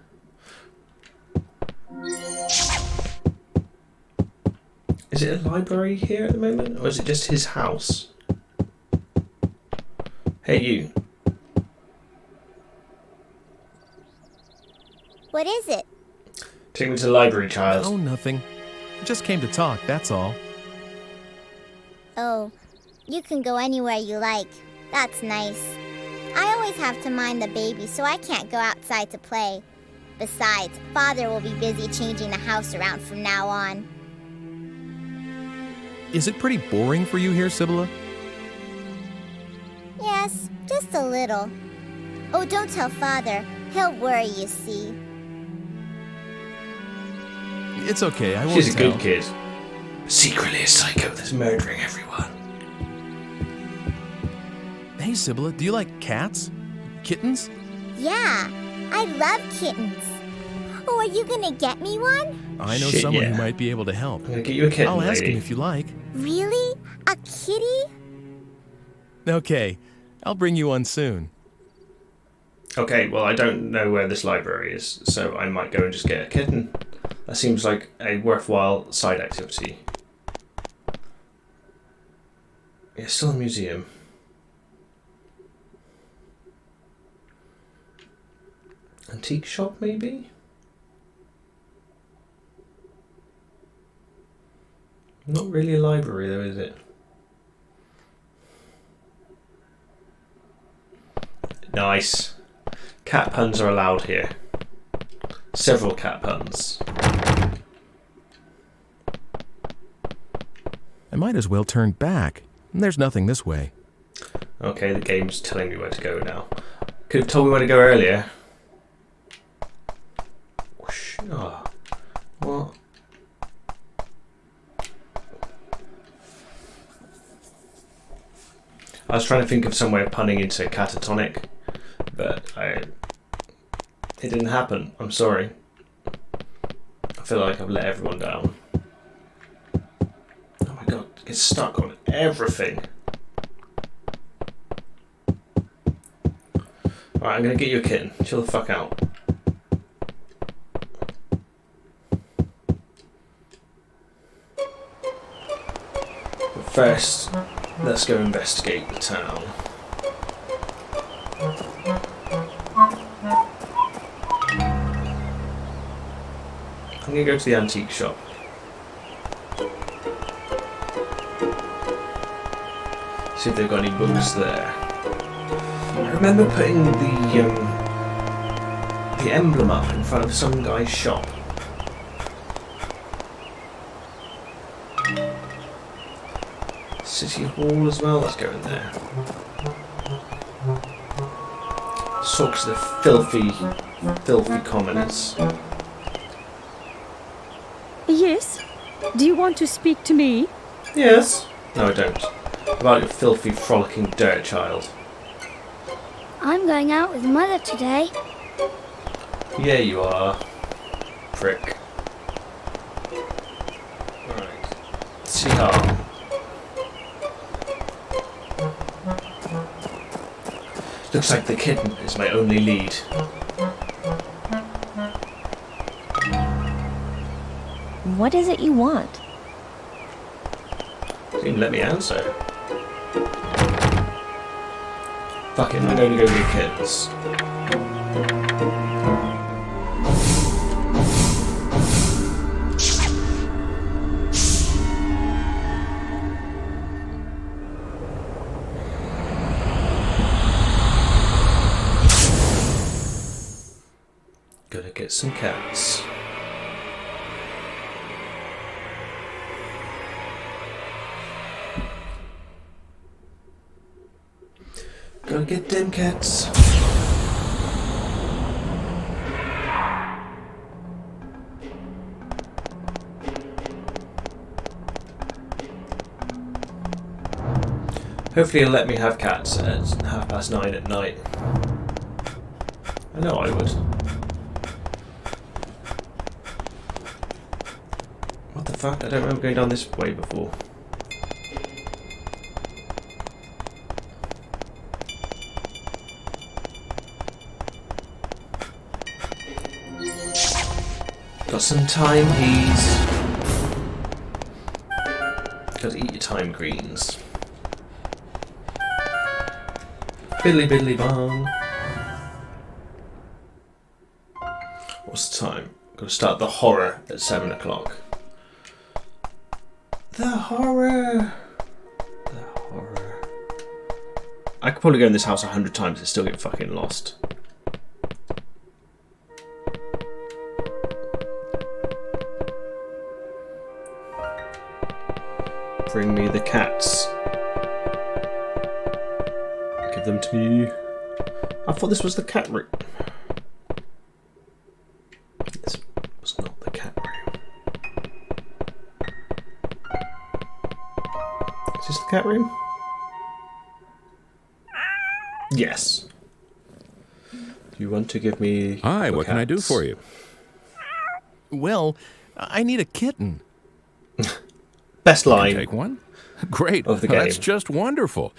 Is it a library here at the moment? Or is it just his house? Hey you. What is it? Take me to the library, child. Oh, nothing. I just came to talk, that's all. Oh, you can go anywhere you like. That's nice. I always have to mind the baby, so I can't go outside to play. Besides, Father will be busy changing the house around from now on. Is it pretty boring for you here, Sibylla? Yes, just a little. Oh, don't tell Father. He'll worry, you see. It's okay, I won't She's a tell. good kid. Secretly a psycho that's murdering everyone. Hey, Sibylla, do you like cats? Kittens? Yeah, I love kittens. Oh, are you gonna get me one? I know Shit, someone yeah. who might be able to help. I'm gonna get you a kitten, I'll ask lady. him if you like. Really? A kitty? Okay, I'll bring you one soon. Okay, well I don't know where this library is, so I might go and just get a kitten. That seems like a worthwhile side activity. Yeah, still a museum. Antique shop, maybe? Not really a library though, is it? Nice. Cat puns are allowed here. Several cat puns. I might as well turn back. There's nothing this way. Okay, the game's telling me where to go now. Could have told me where to go earlier. Whoosh. Oh. What? I was trying to think of some way of punning into catatonic, but it didn't happen. I'm sorry. I feel like I've let everyone down. Oh my god, it gets stuck on everything. Alright, I'm gonna get you a kitten. Chill the fuck out. But first, let's go investigate the town. I'm gonna go to the antique shop. See if they've got any books there. I remember putting the emblem up in front of some guy's shop. City Hall as well, let's go in there. Talk to the filthy commoners. Yes? Do you want to speak to me? Yes. No, I don't. About your filthy, frolicking dirt child. I'm going out with Mother today. Yeah, you are. Prick. Alright. City Hall. Looks like the kitten is my only lead. What is it you want? Didn't even let me answer. Fuck it, I'm going to go get kittens. get some cats. Gotta get them cats. Hopefully he'll let me have cats at 9:30 at night. I know I would. What the fuck? I don't remember going down this way before. Got some time, please. Gotta eat your time greens. Biddly biddly bong. What's the time? Gotta start the horror at 7 o'clock. The horror. The horror. I could probably go in this house 100 times and still get fucking lost. Bring me the cats. Give them to me. I thought this was the cat room. This was not the cat room. Is this the cat room? Yes. Do you want to give me... Hi, what can I do for you? Well, I need a kitten. Best line. Take one? Great. Of the game. That's just wonderful.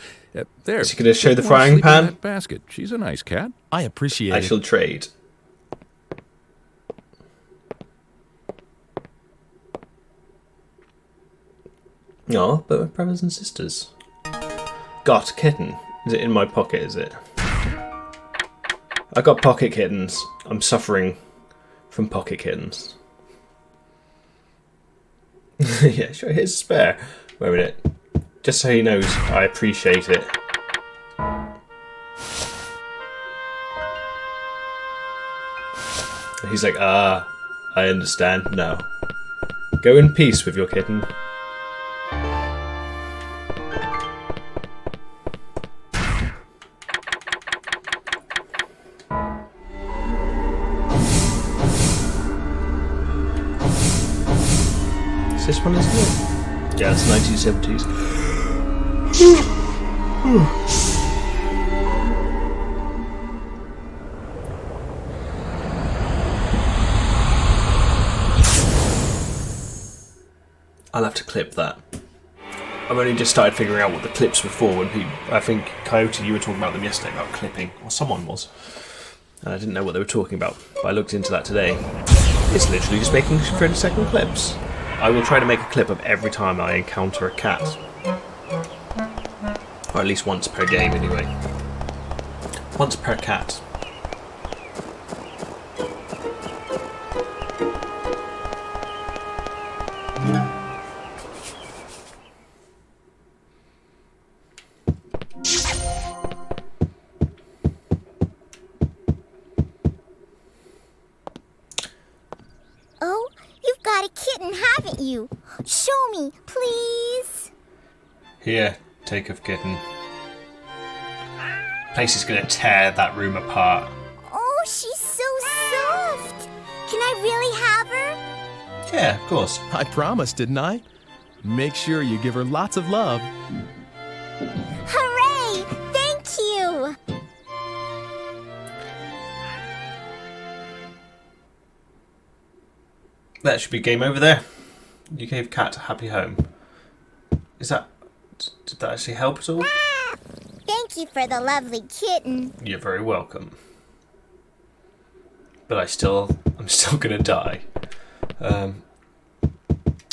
There. Is he going to show the Let one frying sleep in pan? that basket. She's a nice cat. I appreciate I it. shall trade. No, but we're brothers and sisters. Got kitten. Is it in my pocket, is it? I got pocket kittens. I'm suffering from pocket kittens. Yeah, sure, here's a spare. Wait a minute. Just so he knows, I appreciate it. He's like, I understand. No. Go in peace with your kitten. Is this one, isn't it? Yeah, it's 1970s. I'll have to clip that. I've only just started figuring out what the clips were for when people... I think, Coyote, you were talking about them yesterday, about clipping. Or someone was. And I didn't know what they were talking about. But I looked into that today. It's literally just making 30-second clips. I will try to make a clip of every time I encounter a cat. Or at least once per game, anyway. Once per cat. Oh, you've got a kitten, haven't you? Show me, please. Here, take of kitten. Place is gonna tear that room apart. Oh, she's so soft. Can I really have her? Yeah, of course. I promised, didn't I? Make sure you give her lots of love. Hooray! Thank you! That should be game over there. You gave Cat a happy home. Is that... Did that actually help at all? Thank you for the lovely kitten. You're very welcome. But I'm still gonna die.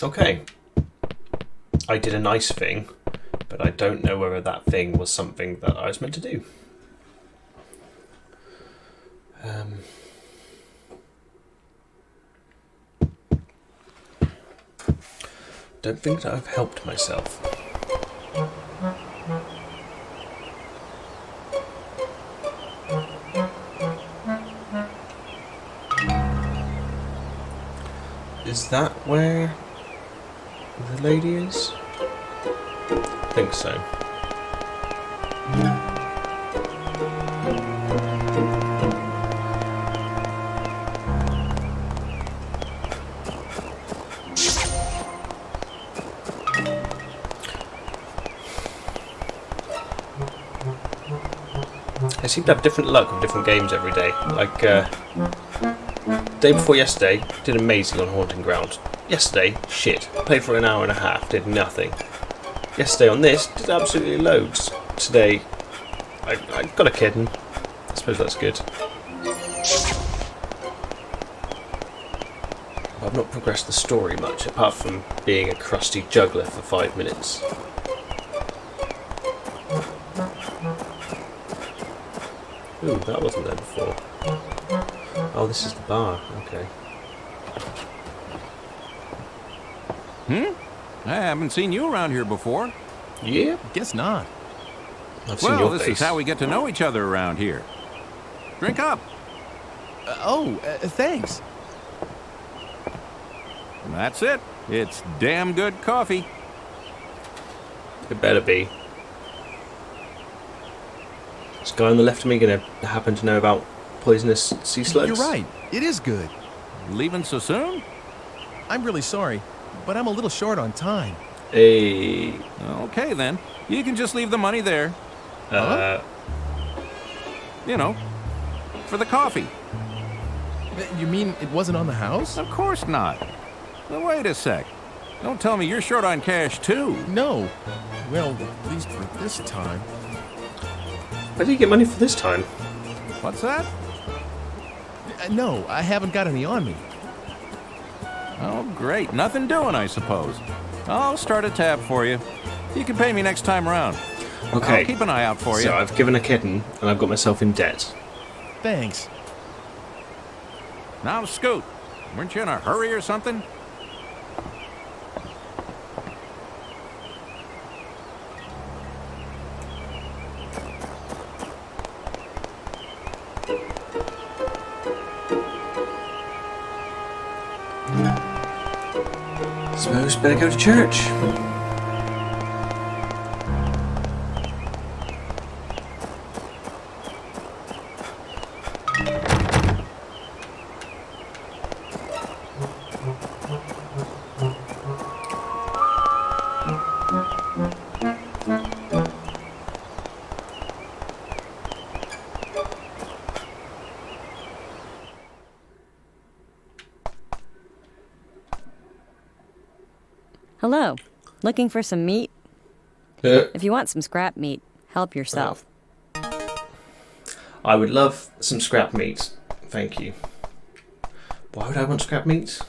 Okay. I did a nice thing, but I don't know whether that thing was something that I was meant to do. Don't think that I've helped myself. Is that where the lady is? I think so. I seem to have different luck with different games every day. Like, day before yesterday, did amazing on Haunting Ground. Yesterday, shit. Played for an hour and a half, did nothing. Yesterday on this, did absolutely loads. Today, I got a kitten. I suppose that's good. I've not progressed the story much, apart from being a crusty juggler for 5 minutes. Ooh, that wasn't there before. Oh, this is the bar. Okay. I haven't seen you around here before. Yeah? Guess not. I've seen your this face. is how we get to know each other around here. Drink up. Thanks. That's it. It's damn good coffee. It better be. This guy on the left of me gonna happen to know about poisonous sea slugs? You're right. It is good. Leaving so soon? I'm really sorry, but I'm a little short on time. Hey. Okay, then. You can just leave the money there. You know, for the coffee. You mean it wasn't on the house? Of course not. Now, wait a sec. Don't tell me you're short on cash, too. No. Well, at least for this time. Where did you get money for this time? What's that? No, I haven't got any on me. Oh, great. Nothing doing, I suppose. I'll start a tab for you. You can pay me next time around. Okay. I'll keep an eye out for you. So I've given a kitten, and I've got myself in debt. Thanks. Now, Scoot, weren't you in a hurry or something? Suppose better go to church. Hello. Looking for some meat? If you want some scrap meat, help yourself. I would love some scrap meat. Thank you. Why would I want scrap meat?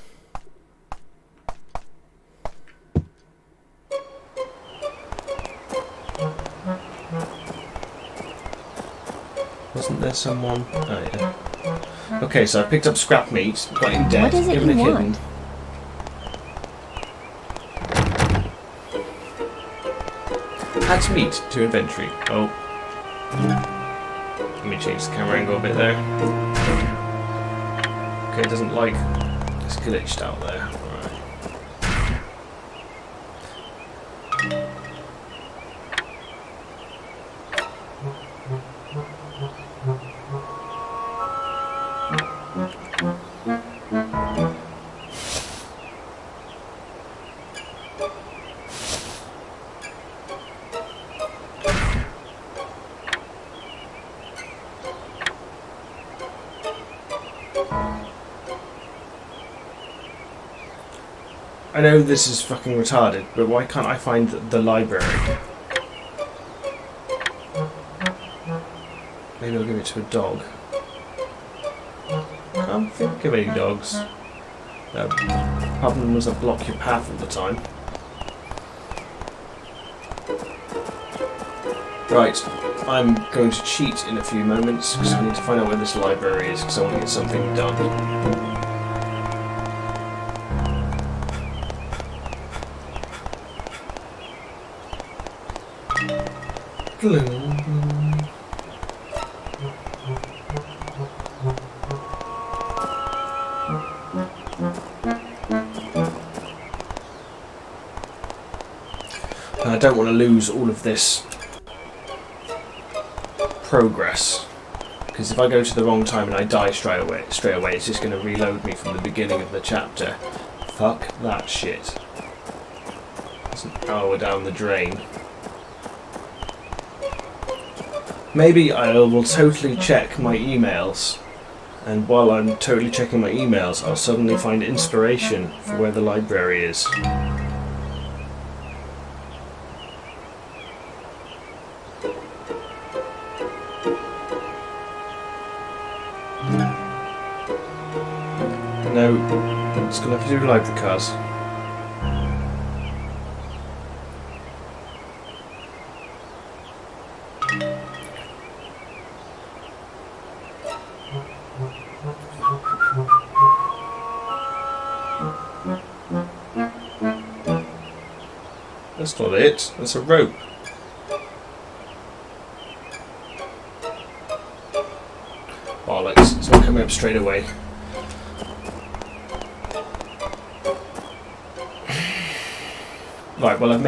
Wasn't there someone? Oh, yeah. Okay, so I picked up scrap meat, got in debt, What is it given a you kitten. want? Add meat to inventory. Oh. Let me change the camera angle a bit there. Okay, it doesn't like... It's glitched out there. Alright. I know this is fucking retarded, but why can't I find the library? Maybe I'll give it to a dog. Can't think of any dogs. Apart from the ones that block your path all the time. Right, I'm going to cheat in a few moments because I need to find out where this library is because I want to get something done. And I don't want to lose all of this progress. Because if I go to the wrong time and I die straight away, it's just going to reload me from the beginning of the chapter. Fuck that shit. It's an hour down the drain. Maybe I will totally check my emails, and while I'm totally checking my emails, I'll suddenly find inspiration for where the library is. No, I'm just gonna have to do library cards. That's not it, that's a rope. Bollocks, it's not coming up straight away. Right, well I've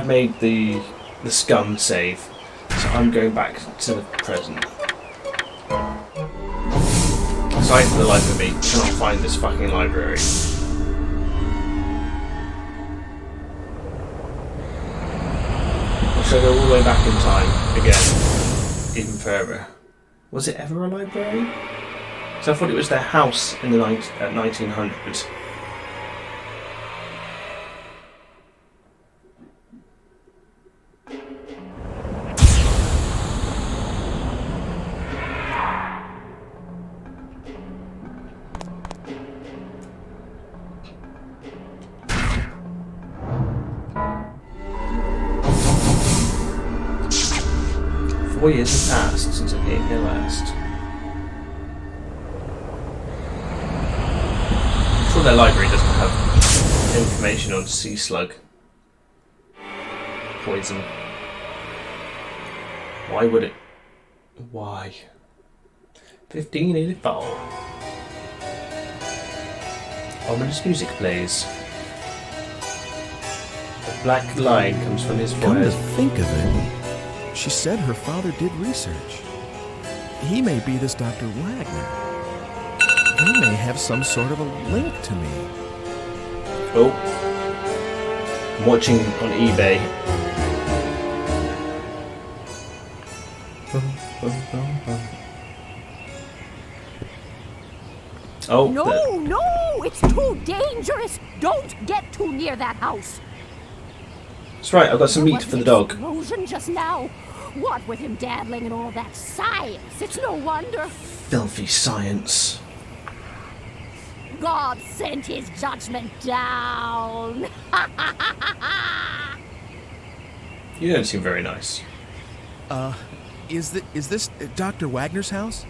made the scum save, so I'm going back to the present. Sorry for the life of me, cannot find this fucking library. So go all the way back in time again, even further. Was it ever a library? So I thought it was their house in the 1900s. Four years have passed since I came here last. I'm sure their library doesn't have information on sea slug poison. Why would it? Why? 1584. Ominous music plays. A black line comes from his Come to forehead. think of it, she said her father did research. He may be this Dr. Wagner. They may have some sort of a link to me. Oh. I'm watching on eBay. Oh. No, it's too dangerous. Don't get too near that house. That's right, I've got some meat for the dog. Explosion just now. What with him dabbling in all that science? It's no wonder. Filthy science. God sent his judgment down. You don't seem very nice. Is this Dr. Wagner's house?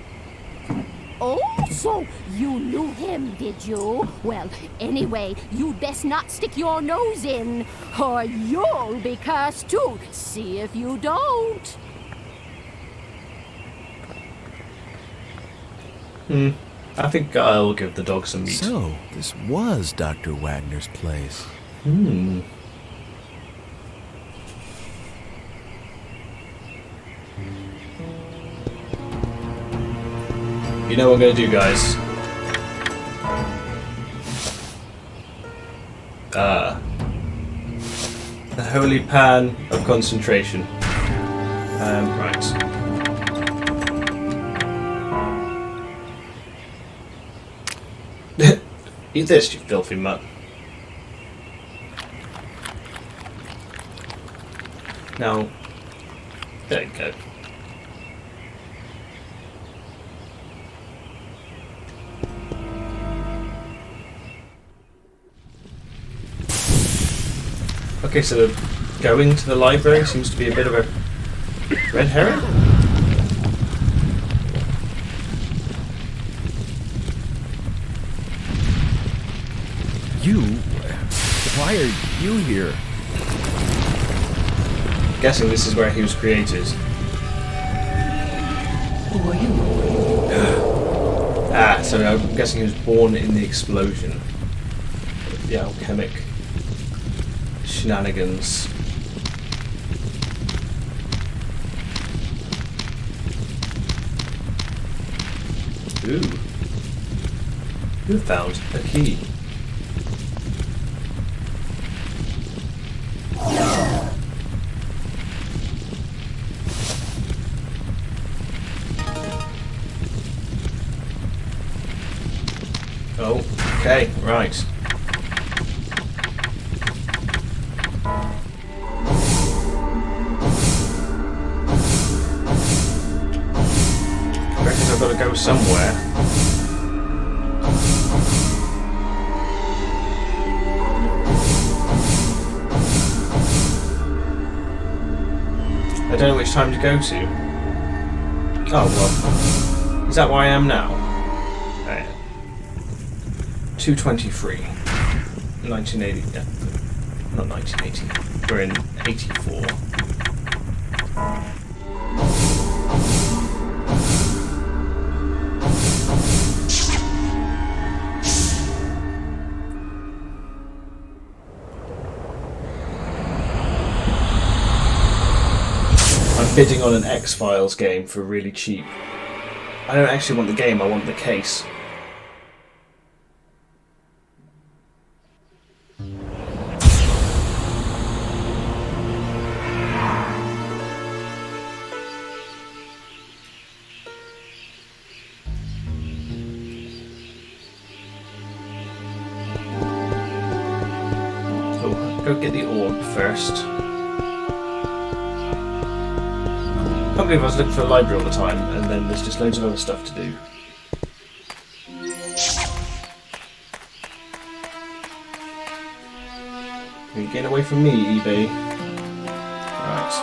Oh, so you knew him, did you? Well, anyway, you'd best not stick your nose in, or you'll be cursed too. See if you don't. I think I'll give the dog some meat. So, this was Dr. Wagner's place. You know what I'm going to do, guys? The holy pan of concentration. Right. Eat this, you filthy mutt. Now, there you go. Okay, so going to the library seems to be a bit of a red herring. Why are you here? Guessing this is where he was created. Who are you? So I'm guessing he was born in the explosion. The alchemic shenanigans. Ooh. You found a key. Oh, okay, right. I reckon I've got to go somewhere. I don't know which time to go to. Oh, well. Is that where I am now? 223. 1980. Yeah. Not 1980. We're in 84. I'm bidding on an X-Files game for really cheap. I don't actually want the game, I want the case. Go get the orb first. I can't believe I was looking for a library all the time, and then there's just loads of other stuff to do. Are you getting away from me, eBay? Right.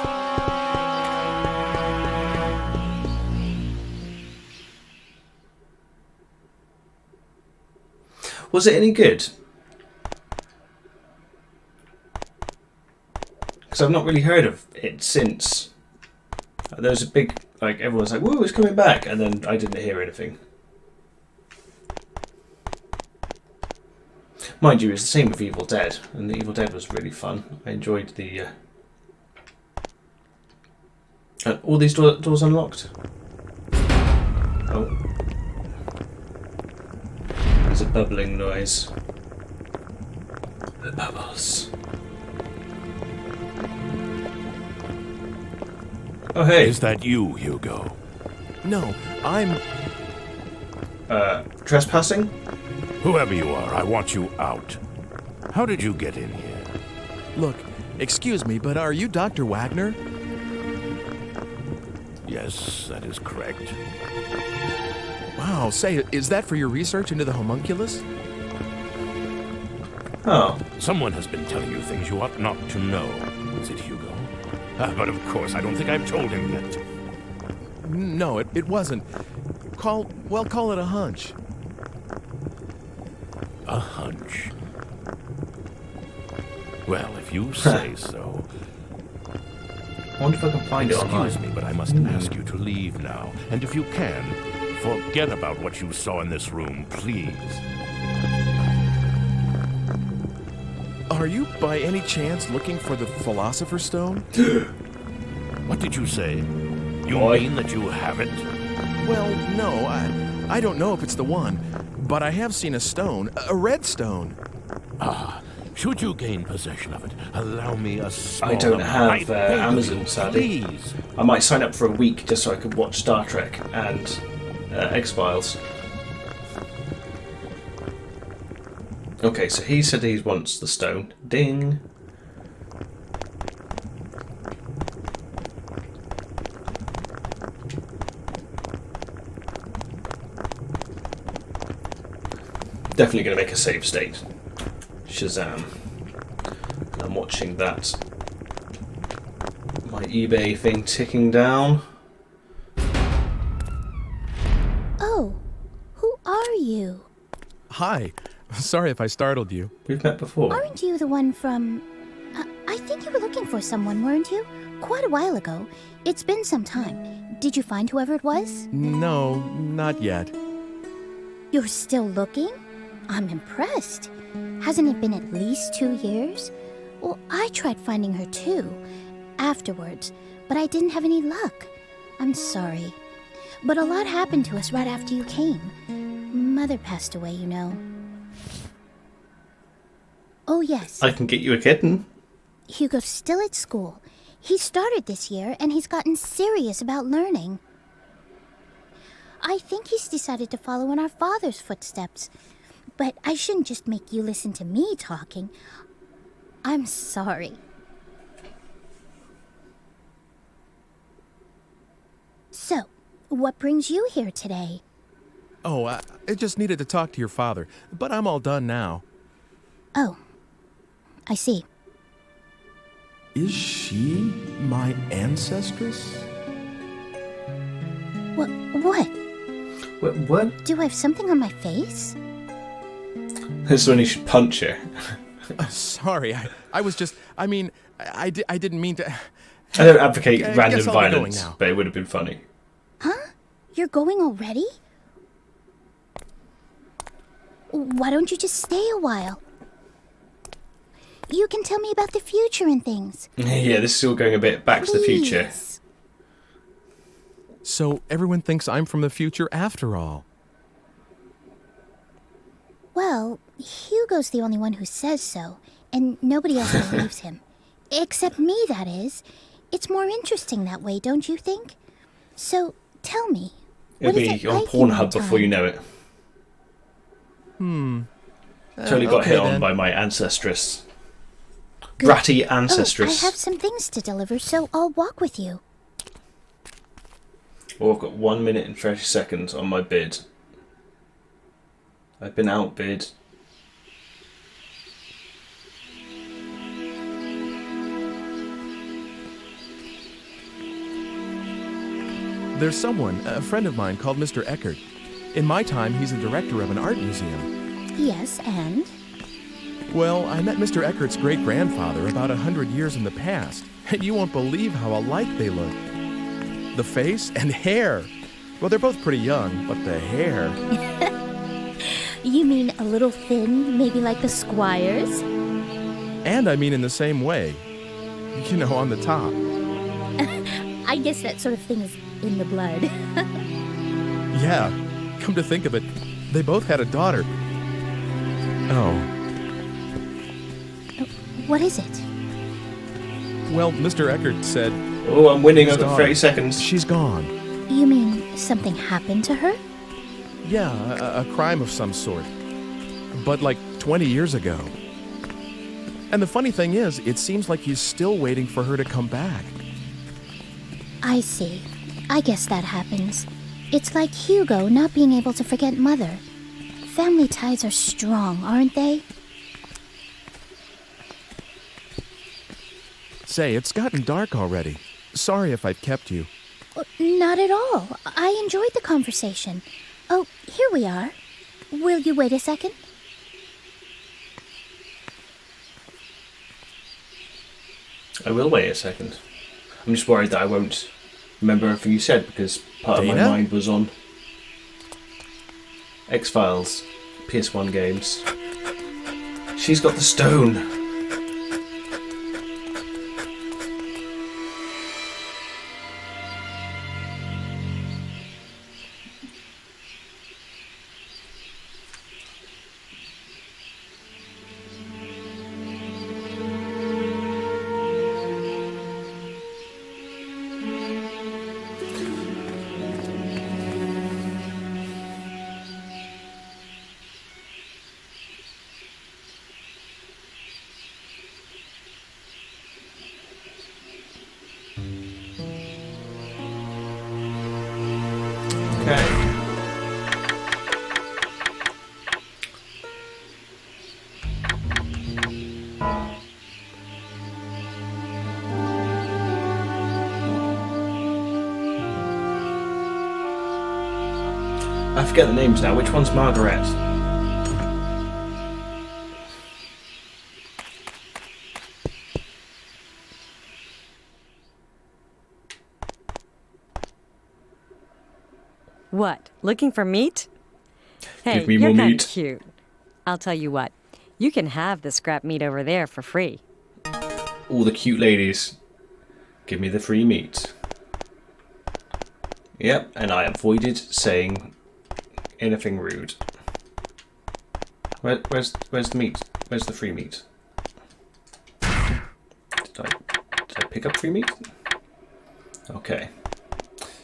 Was it any good? Because I've not really heard of it since. There was a big, like, everyone's like, woo, it's coming back, and then I didn't hear anything. Mind you, it's the same with Evil Dead, and the Evil Dead was really fun. I enjoyed the... all these doors unlocked? Oh. There's a bubbling noise. The bubbles. Oh, hey. Is that you, Hugo? No, I'm... trespassing? Whoever you are, I want you out. How did you get in here? Look, excuse me, but are you Dr. Wagner? Yes, that is correct. Wow, say, is that for your research into the homunculus? Oh. Someone has been telling you things you ought not to know. Is it Hugo? But of course, I don't think I've told him yet. No, it wasn't. Call it a hunch. A hunch? Well, if you say so. I wonder if I can find it online. Excuse me, but I must ask you to leave now. And if you can, forget about what you saw in this room, please. Are you, by any chance, looking for the Philosopher's Stone? What did you say? You mean that you have it? Well, no, I don't know if it's the one, but I have seen a stone, a red stone. Ah, should you gain possession of it, allow me a small I don't have Amazon, Amazon, sadly. Please. I might sign up for a week just so I could watch Star Trek and X-Files. Okay, so he said he wants the stone. Ding. Definitely going to make a save state. Shazam. I'm watching that. My eBay thing ticking down. Oh, who are you? Hi. Sorry if I startled you. We've met before. Aren't you the one from... I think you were looking for someone, weren't you? Quite a while ago. It's been some time. Did you find whoever it was? No, not yet. You're still looking? I'm impressed. Hasn't it been at least 2 years? Well, I tried finding her too, afterwards, but I didn't have any luck. I'm sorry. But a lot happened to us right after you came. Mother passed away, you know. Oh, yes. I can get you a kitten. Hugo's still at school. He started this year, and he's gotten serious about learning. I think he's decided to follow in our father's footsteps. But I shouldn't just make you listen to me talking. I'm sorry. So, what brings you here today? Oh, I just needed to talk to your father, but I'm all done now. Oh, I see. Is she my ancestress? What? What? Do I have something on my face? This is when you should punch her. Sorry, I was just... I mean, I didn't mean to... I don't advocate I random guess I'll be going violence, now. but it would have been funny. Huh? You're going already? Why don't you just stay a while? You can tell me about the future and things. Yeah, this is all going a bit back to the future. So everyone thinks I'm from the future after all. Well, Hugo's the only one who says so, and nobody else believes him. Except me, that is. It's more interesting that way, don't you think? So, tell me. It'll be on Pornhub before you know it. Totally got hit on by my ancestress. Good. Bratty ancestress. Oh, I have some things to deliver, so I'll walk with you. Well, I've got 1 minute and 30 seconds on my bid. I've been outbid. There's someone, a friend of mine, called Mr. Eckert. In my time, he's the director of an art museum. Yes, and? Well, I met Mr. Eckert's great-grandfather about 100 years in the past, and you won't believe how alike they look. The face and hair. Well, they're both pretty young, but the hair... You mean a little thin, maybe like the Squires? And I mean in the same way. You know, on the top. I guess that sort of thing is in the blood. Yeah, come to think of it, they both had a daughter. Oh. What is it? Well, Mr. Eckert said... Oh, I'm winning his over daughter, 30 seconds. She's gone. You mean something happened to her? Yeah, a crime of some sort. But like 20 years ago. And the funny thing is, it seems like he's still waiting for her to come back. I see. I guess that happens. It's like Hugo not being able to forget Mother. Family ties are strong, aren't they? Say, it's gotten dark already. Sorry if I've kept you. Not at all. I enjoyed the conversation. Oh, here we are. Will you wait a second? I will wait a second. I'm just worried that I won't remember everything you said because part of my mind was on X-Files, PS1 games. She's got the stone. I forget the names now. Which one's Margaret? What? Looking for meat? Hey, Give me you're more kind meat. of cute. I'll tell you what. You can have the scrap meat over there for free. All the cute ladies. Give me the free meat. Yep, and I avoided saying anything rude. Where's the meat? Where's the free meat? Did I pick up free meat? Okay.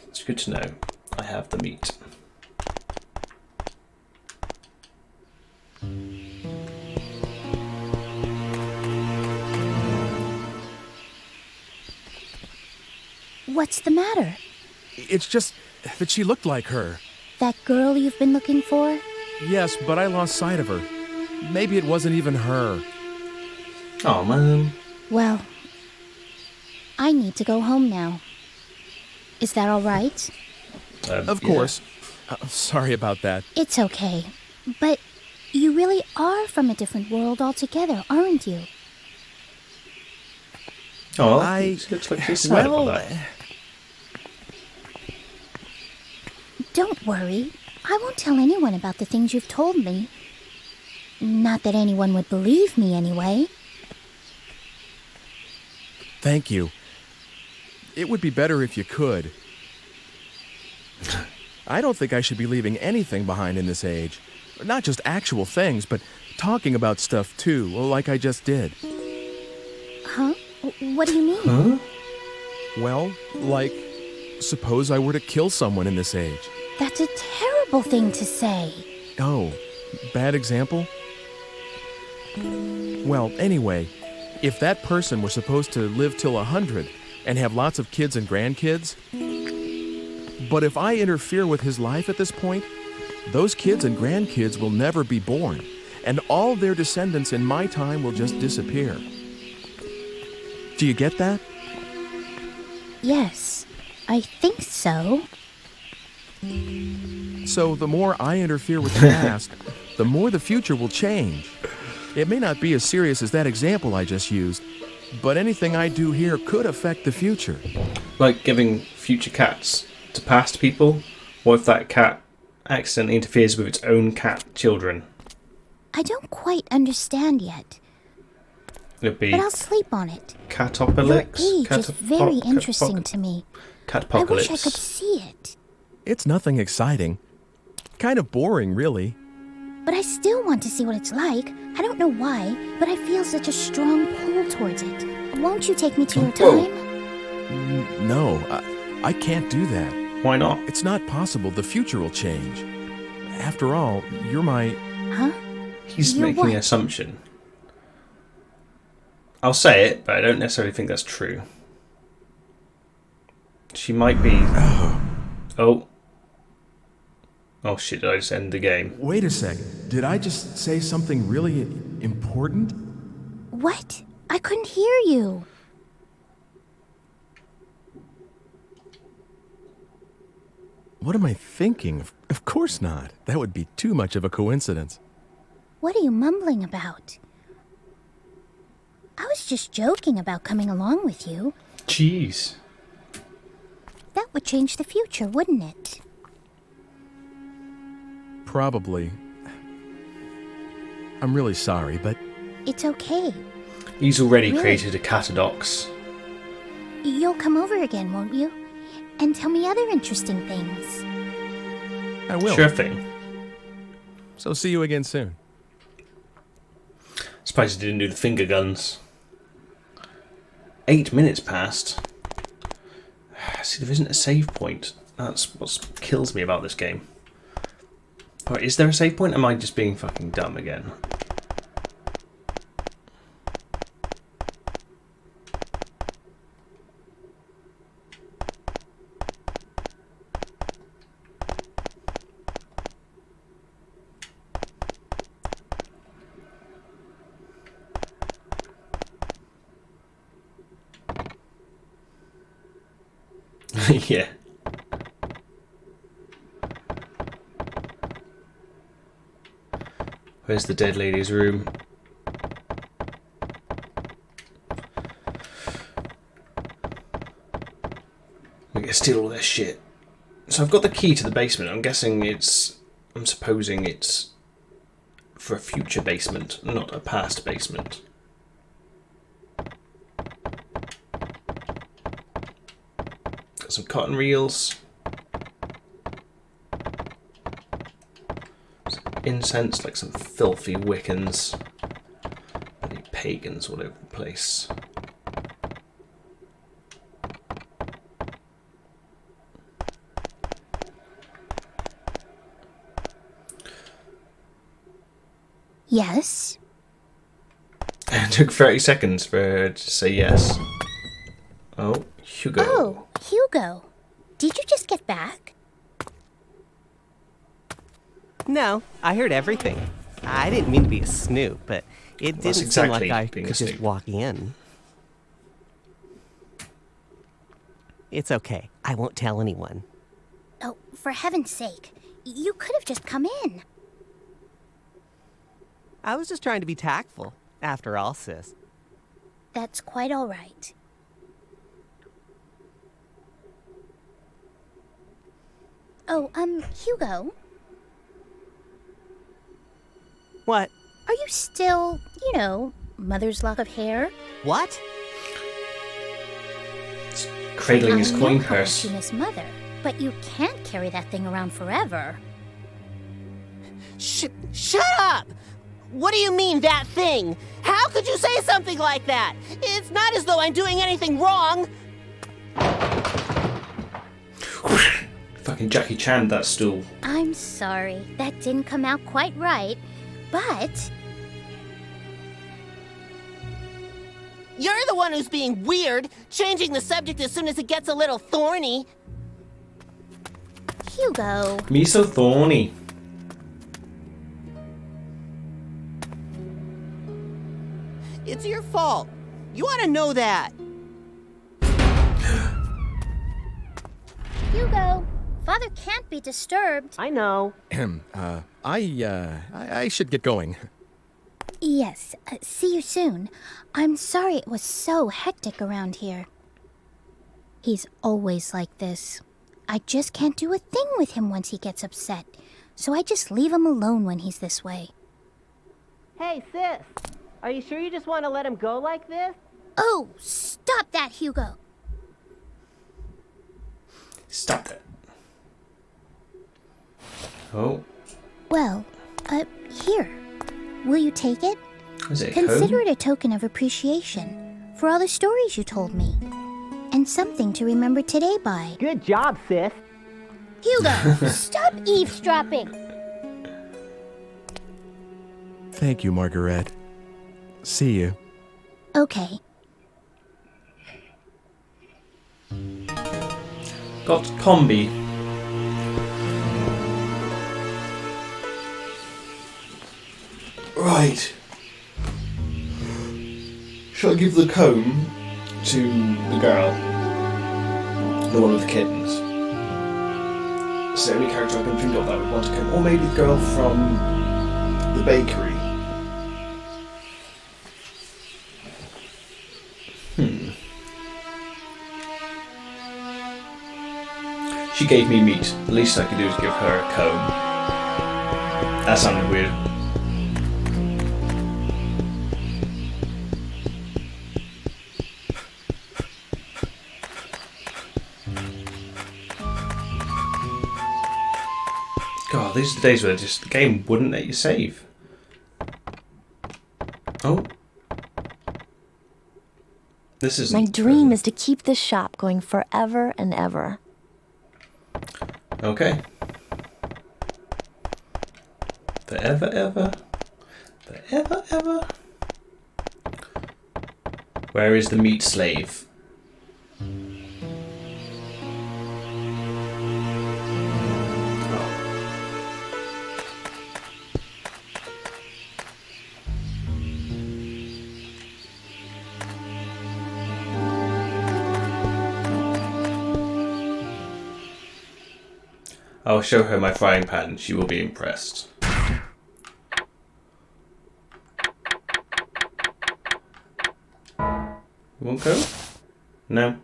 It's good to know. I have the meat. What's the matter? It's just that she looked like her. That girl you've been looking for? Yes, but I lost sight of her. Maybe it wasn't even her. Oh, man. Well, I need to go home now. Is that all right? Of course. Sorry about that. It's okay. But you really are from a different world altogether, aren't you? Oh, it looks like she's sad about that. Don't worry. I won't tell anyone about the things you've told me. Not that anyone would believe me anyway. Thank you. It would be better if you could. I don't think I should be leaving anything behind in this age. Not just actual things, but talking about stuff too, like I just did. Huh? What do you mean? Huh? Well, like, suppose I were to kill someone in this age. That's a terrible thing to say. Oh, bad example? Well, anyway, if that person were supposed to live till 100 and have lots of kids and grandkids, but if I interfere with his life at this point, those kids and grandkids will never be born, and all their descendants in my time will just disappear. Do you get that? Yes, I think so. So the more I interfere with the past, the more the future will change. It may not be as serious as that example I just used, but anything I do here could affect the future. Like giving future cats to past people? What if that cat accidentally interferes with its own cat children? I don't quite understand yet. It'd be But I'll sleep on it. Catopolis? Your age is very interesting to me. I wish I could Catpocalypse. see it. It's nothing exciting. Kind of boring, really. But I still want to see what it's like. I don't know why, but I feel such a strong pull towards it. Won't you take me to your time? No, I can't do that. Why not? It's not possible. The future will change. After all, you're my... Huh? He's You're making an what? assumption. I'll say it, but I don't necessarily think that's true. She might be... Oh. Oh shit, did I just end the game? Wait a second. Did I just say something really important? What? I couldn't hear you. What am I thinking? Of course not. That would be too much of a coincidence. What are you mumbling about? I was just joking about coming along with you. Jeez. That would change the future, wouldn't it? Probably. I'm really sorry, but... It's okay. He's already Really? created a catadox. You'll come over again, won't you? And tell me other interesting things. I will. Sure thing. So see you again soon. Surprised he didn't do the finger guns. 8 minutes passed. See, there isn't a save point. That's what kills me about this game. Alright, is there a save point? Am I just being fucking dumb again? Yeah. Where's the dead lady's room? We can steal all their shit. So I've got the key to the basement. I'm guessing I'm supposing it's for a future basement, not a past basement. Got some cotton reels. incense like some filthy Wiccans. Bloody pagans all over the place. Yes? It took 30 seconds for her to say yes. Oh, Hugo. Oh, Hugo. Did you just get back? No, I heard everything. I didn't mean to be a snoop, but it didn't seem like I could just walk in. It's okay. I won't tell anyone. Oh, for heaven's sake. You could have just come in. I was just trying to be tactful, after all, sis. That's quite all right. Oh, Hugo? What? Are you still, mother's lock of hair? What? Cradling his coin I know how purse. much you miss mother, but you can't carry that thing around forever. Shut up! What do you mean, that thing? How could you say something like that? It's not as though I'm doing anything wrong. Fucking Jackie Chan, that stool. I'm sorry, that didn't come out quite right, but... You're the one who's being weird, changing the subject as soon as it gets a little thorny. Hugo. Me so thorny. It's your fault. You ought to know that. Hugo, Father can't be disturbed. I know. I should get going. Yes, see you soon. I'm sorry it was so hectic around here. He's always like this. I just can't do a thing with him once he gets upset, so I just leave him alone when he's this way. Hey, sis. Are you sure you just want to let him go like this? Oh, stop that, Hugo. Stop that. Oh. Well, here. Will you take it? Is it a Consider code? it a token of appreciation for all the stories you told me. And something to remember today by. Good job, sis. Hugo, stop eavesdropping. Thank you, Margaret. See you. Okay. Got combi. Right. Shall I give the comb to the girl? The one with the kittens. It's the only character I can think of that would want a comb. Or maybe the girl from the bakery. She gave me meat. The least I could do is give her a comb. That sounded weird. God, these are the days where just the game wouldn't let you save. Oh. This is My dream is to keep this shop going forever and ever. Okay. Forever, ever. Forever, ever. Where is the meat slave? I'll show her my frying pan. She will be impressed. You won't go? No.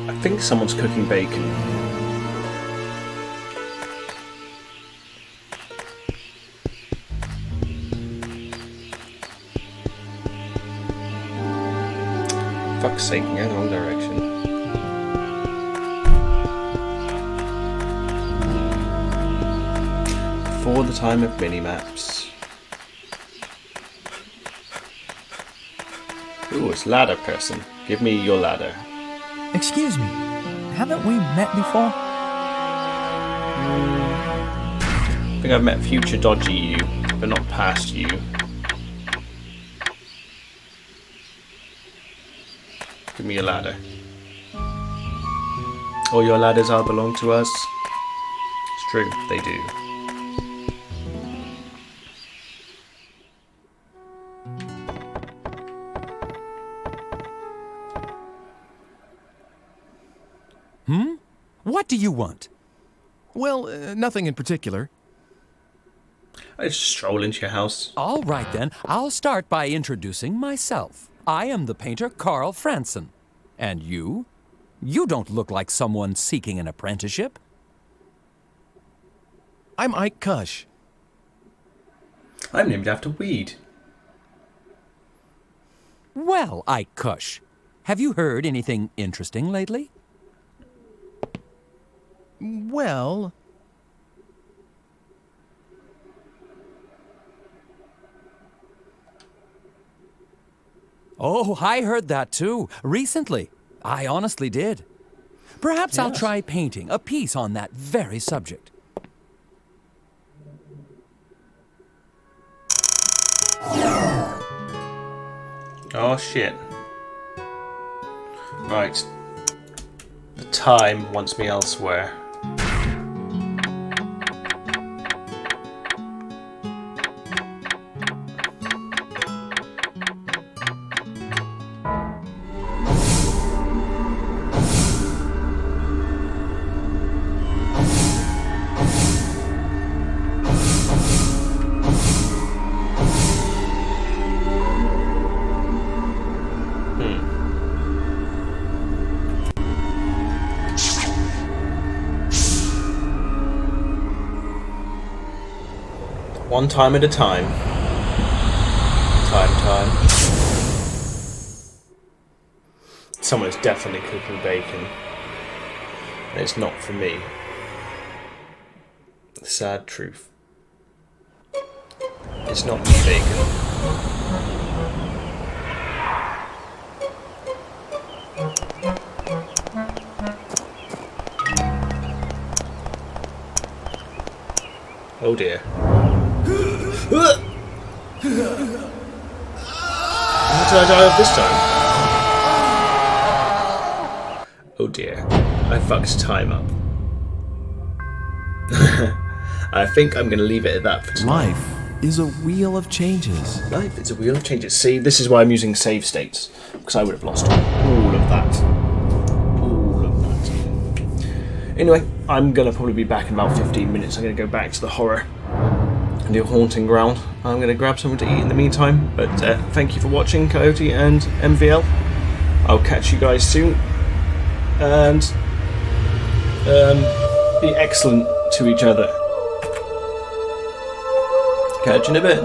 I think someone's cooking bacon. Fuck's sake, I'm going the wrong direction. before the time of mini-maps. Ooh, it's ladder person. Give me your ladder. Excuse me, haven't we met before? I think I've met future dodgy you, but not past you. Give me your ladder. All your ladders all belong to us. It's true, they do. What do you want? Well, nothing in particular. I just stroll into your house. All right then, I'll start by introducing myself. I am the painter Carl Franson. And you? You don't look like someone seeking an apprenticeship. I'm Ike Kush. I'm named after weed. Well, Ike Kush, have you heard anything interesting lately? Well... Oh, I heard that too, recently. I honestly did. Perhaps I'll try painting a piece on that very subject. Oh shit. Right. The time wants me elsewhere. One time at a time. Time. Someone's definitely cooking bacon. And it's not for me. The sad truth. It's not me bacon. Oh dear. How did I die of this time? Oh dear, I fucked time up. I think I'm going to leave it at that for tonight. Life is a wheel of changes. Life is a wheel of changes. See, this is why I'm using save states, because I would have lost all of that. All of that. Anyway, I'm going to probably be back in about 15 minutes. I'm going to go back to the horror and do Haunting Ground. I'm going to grab something to eat in the meantime, but thank you for watching, Coyote and MVL. I'll catch you guys soon, and be excellent to each other. Catch you in a bit.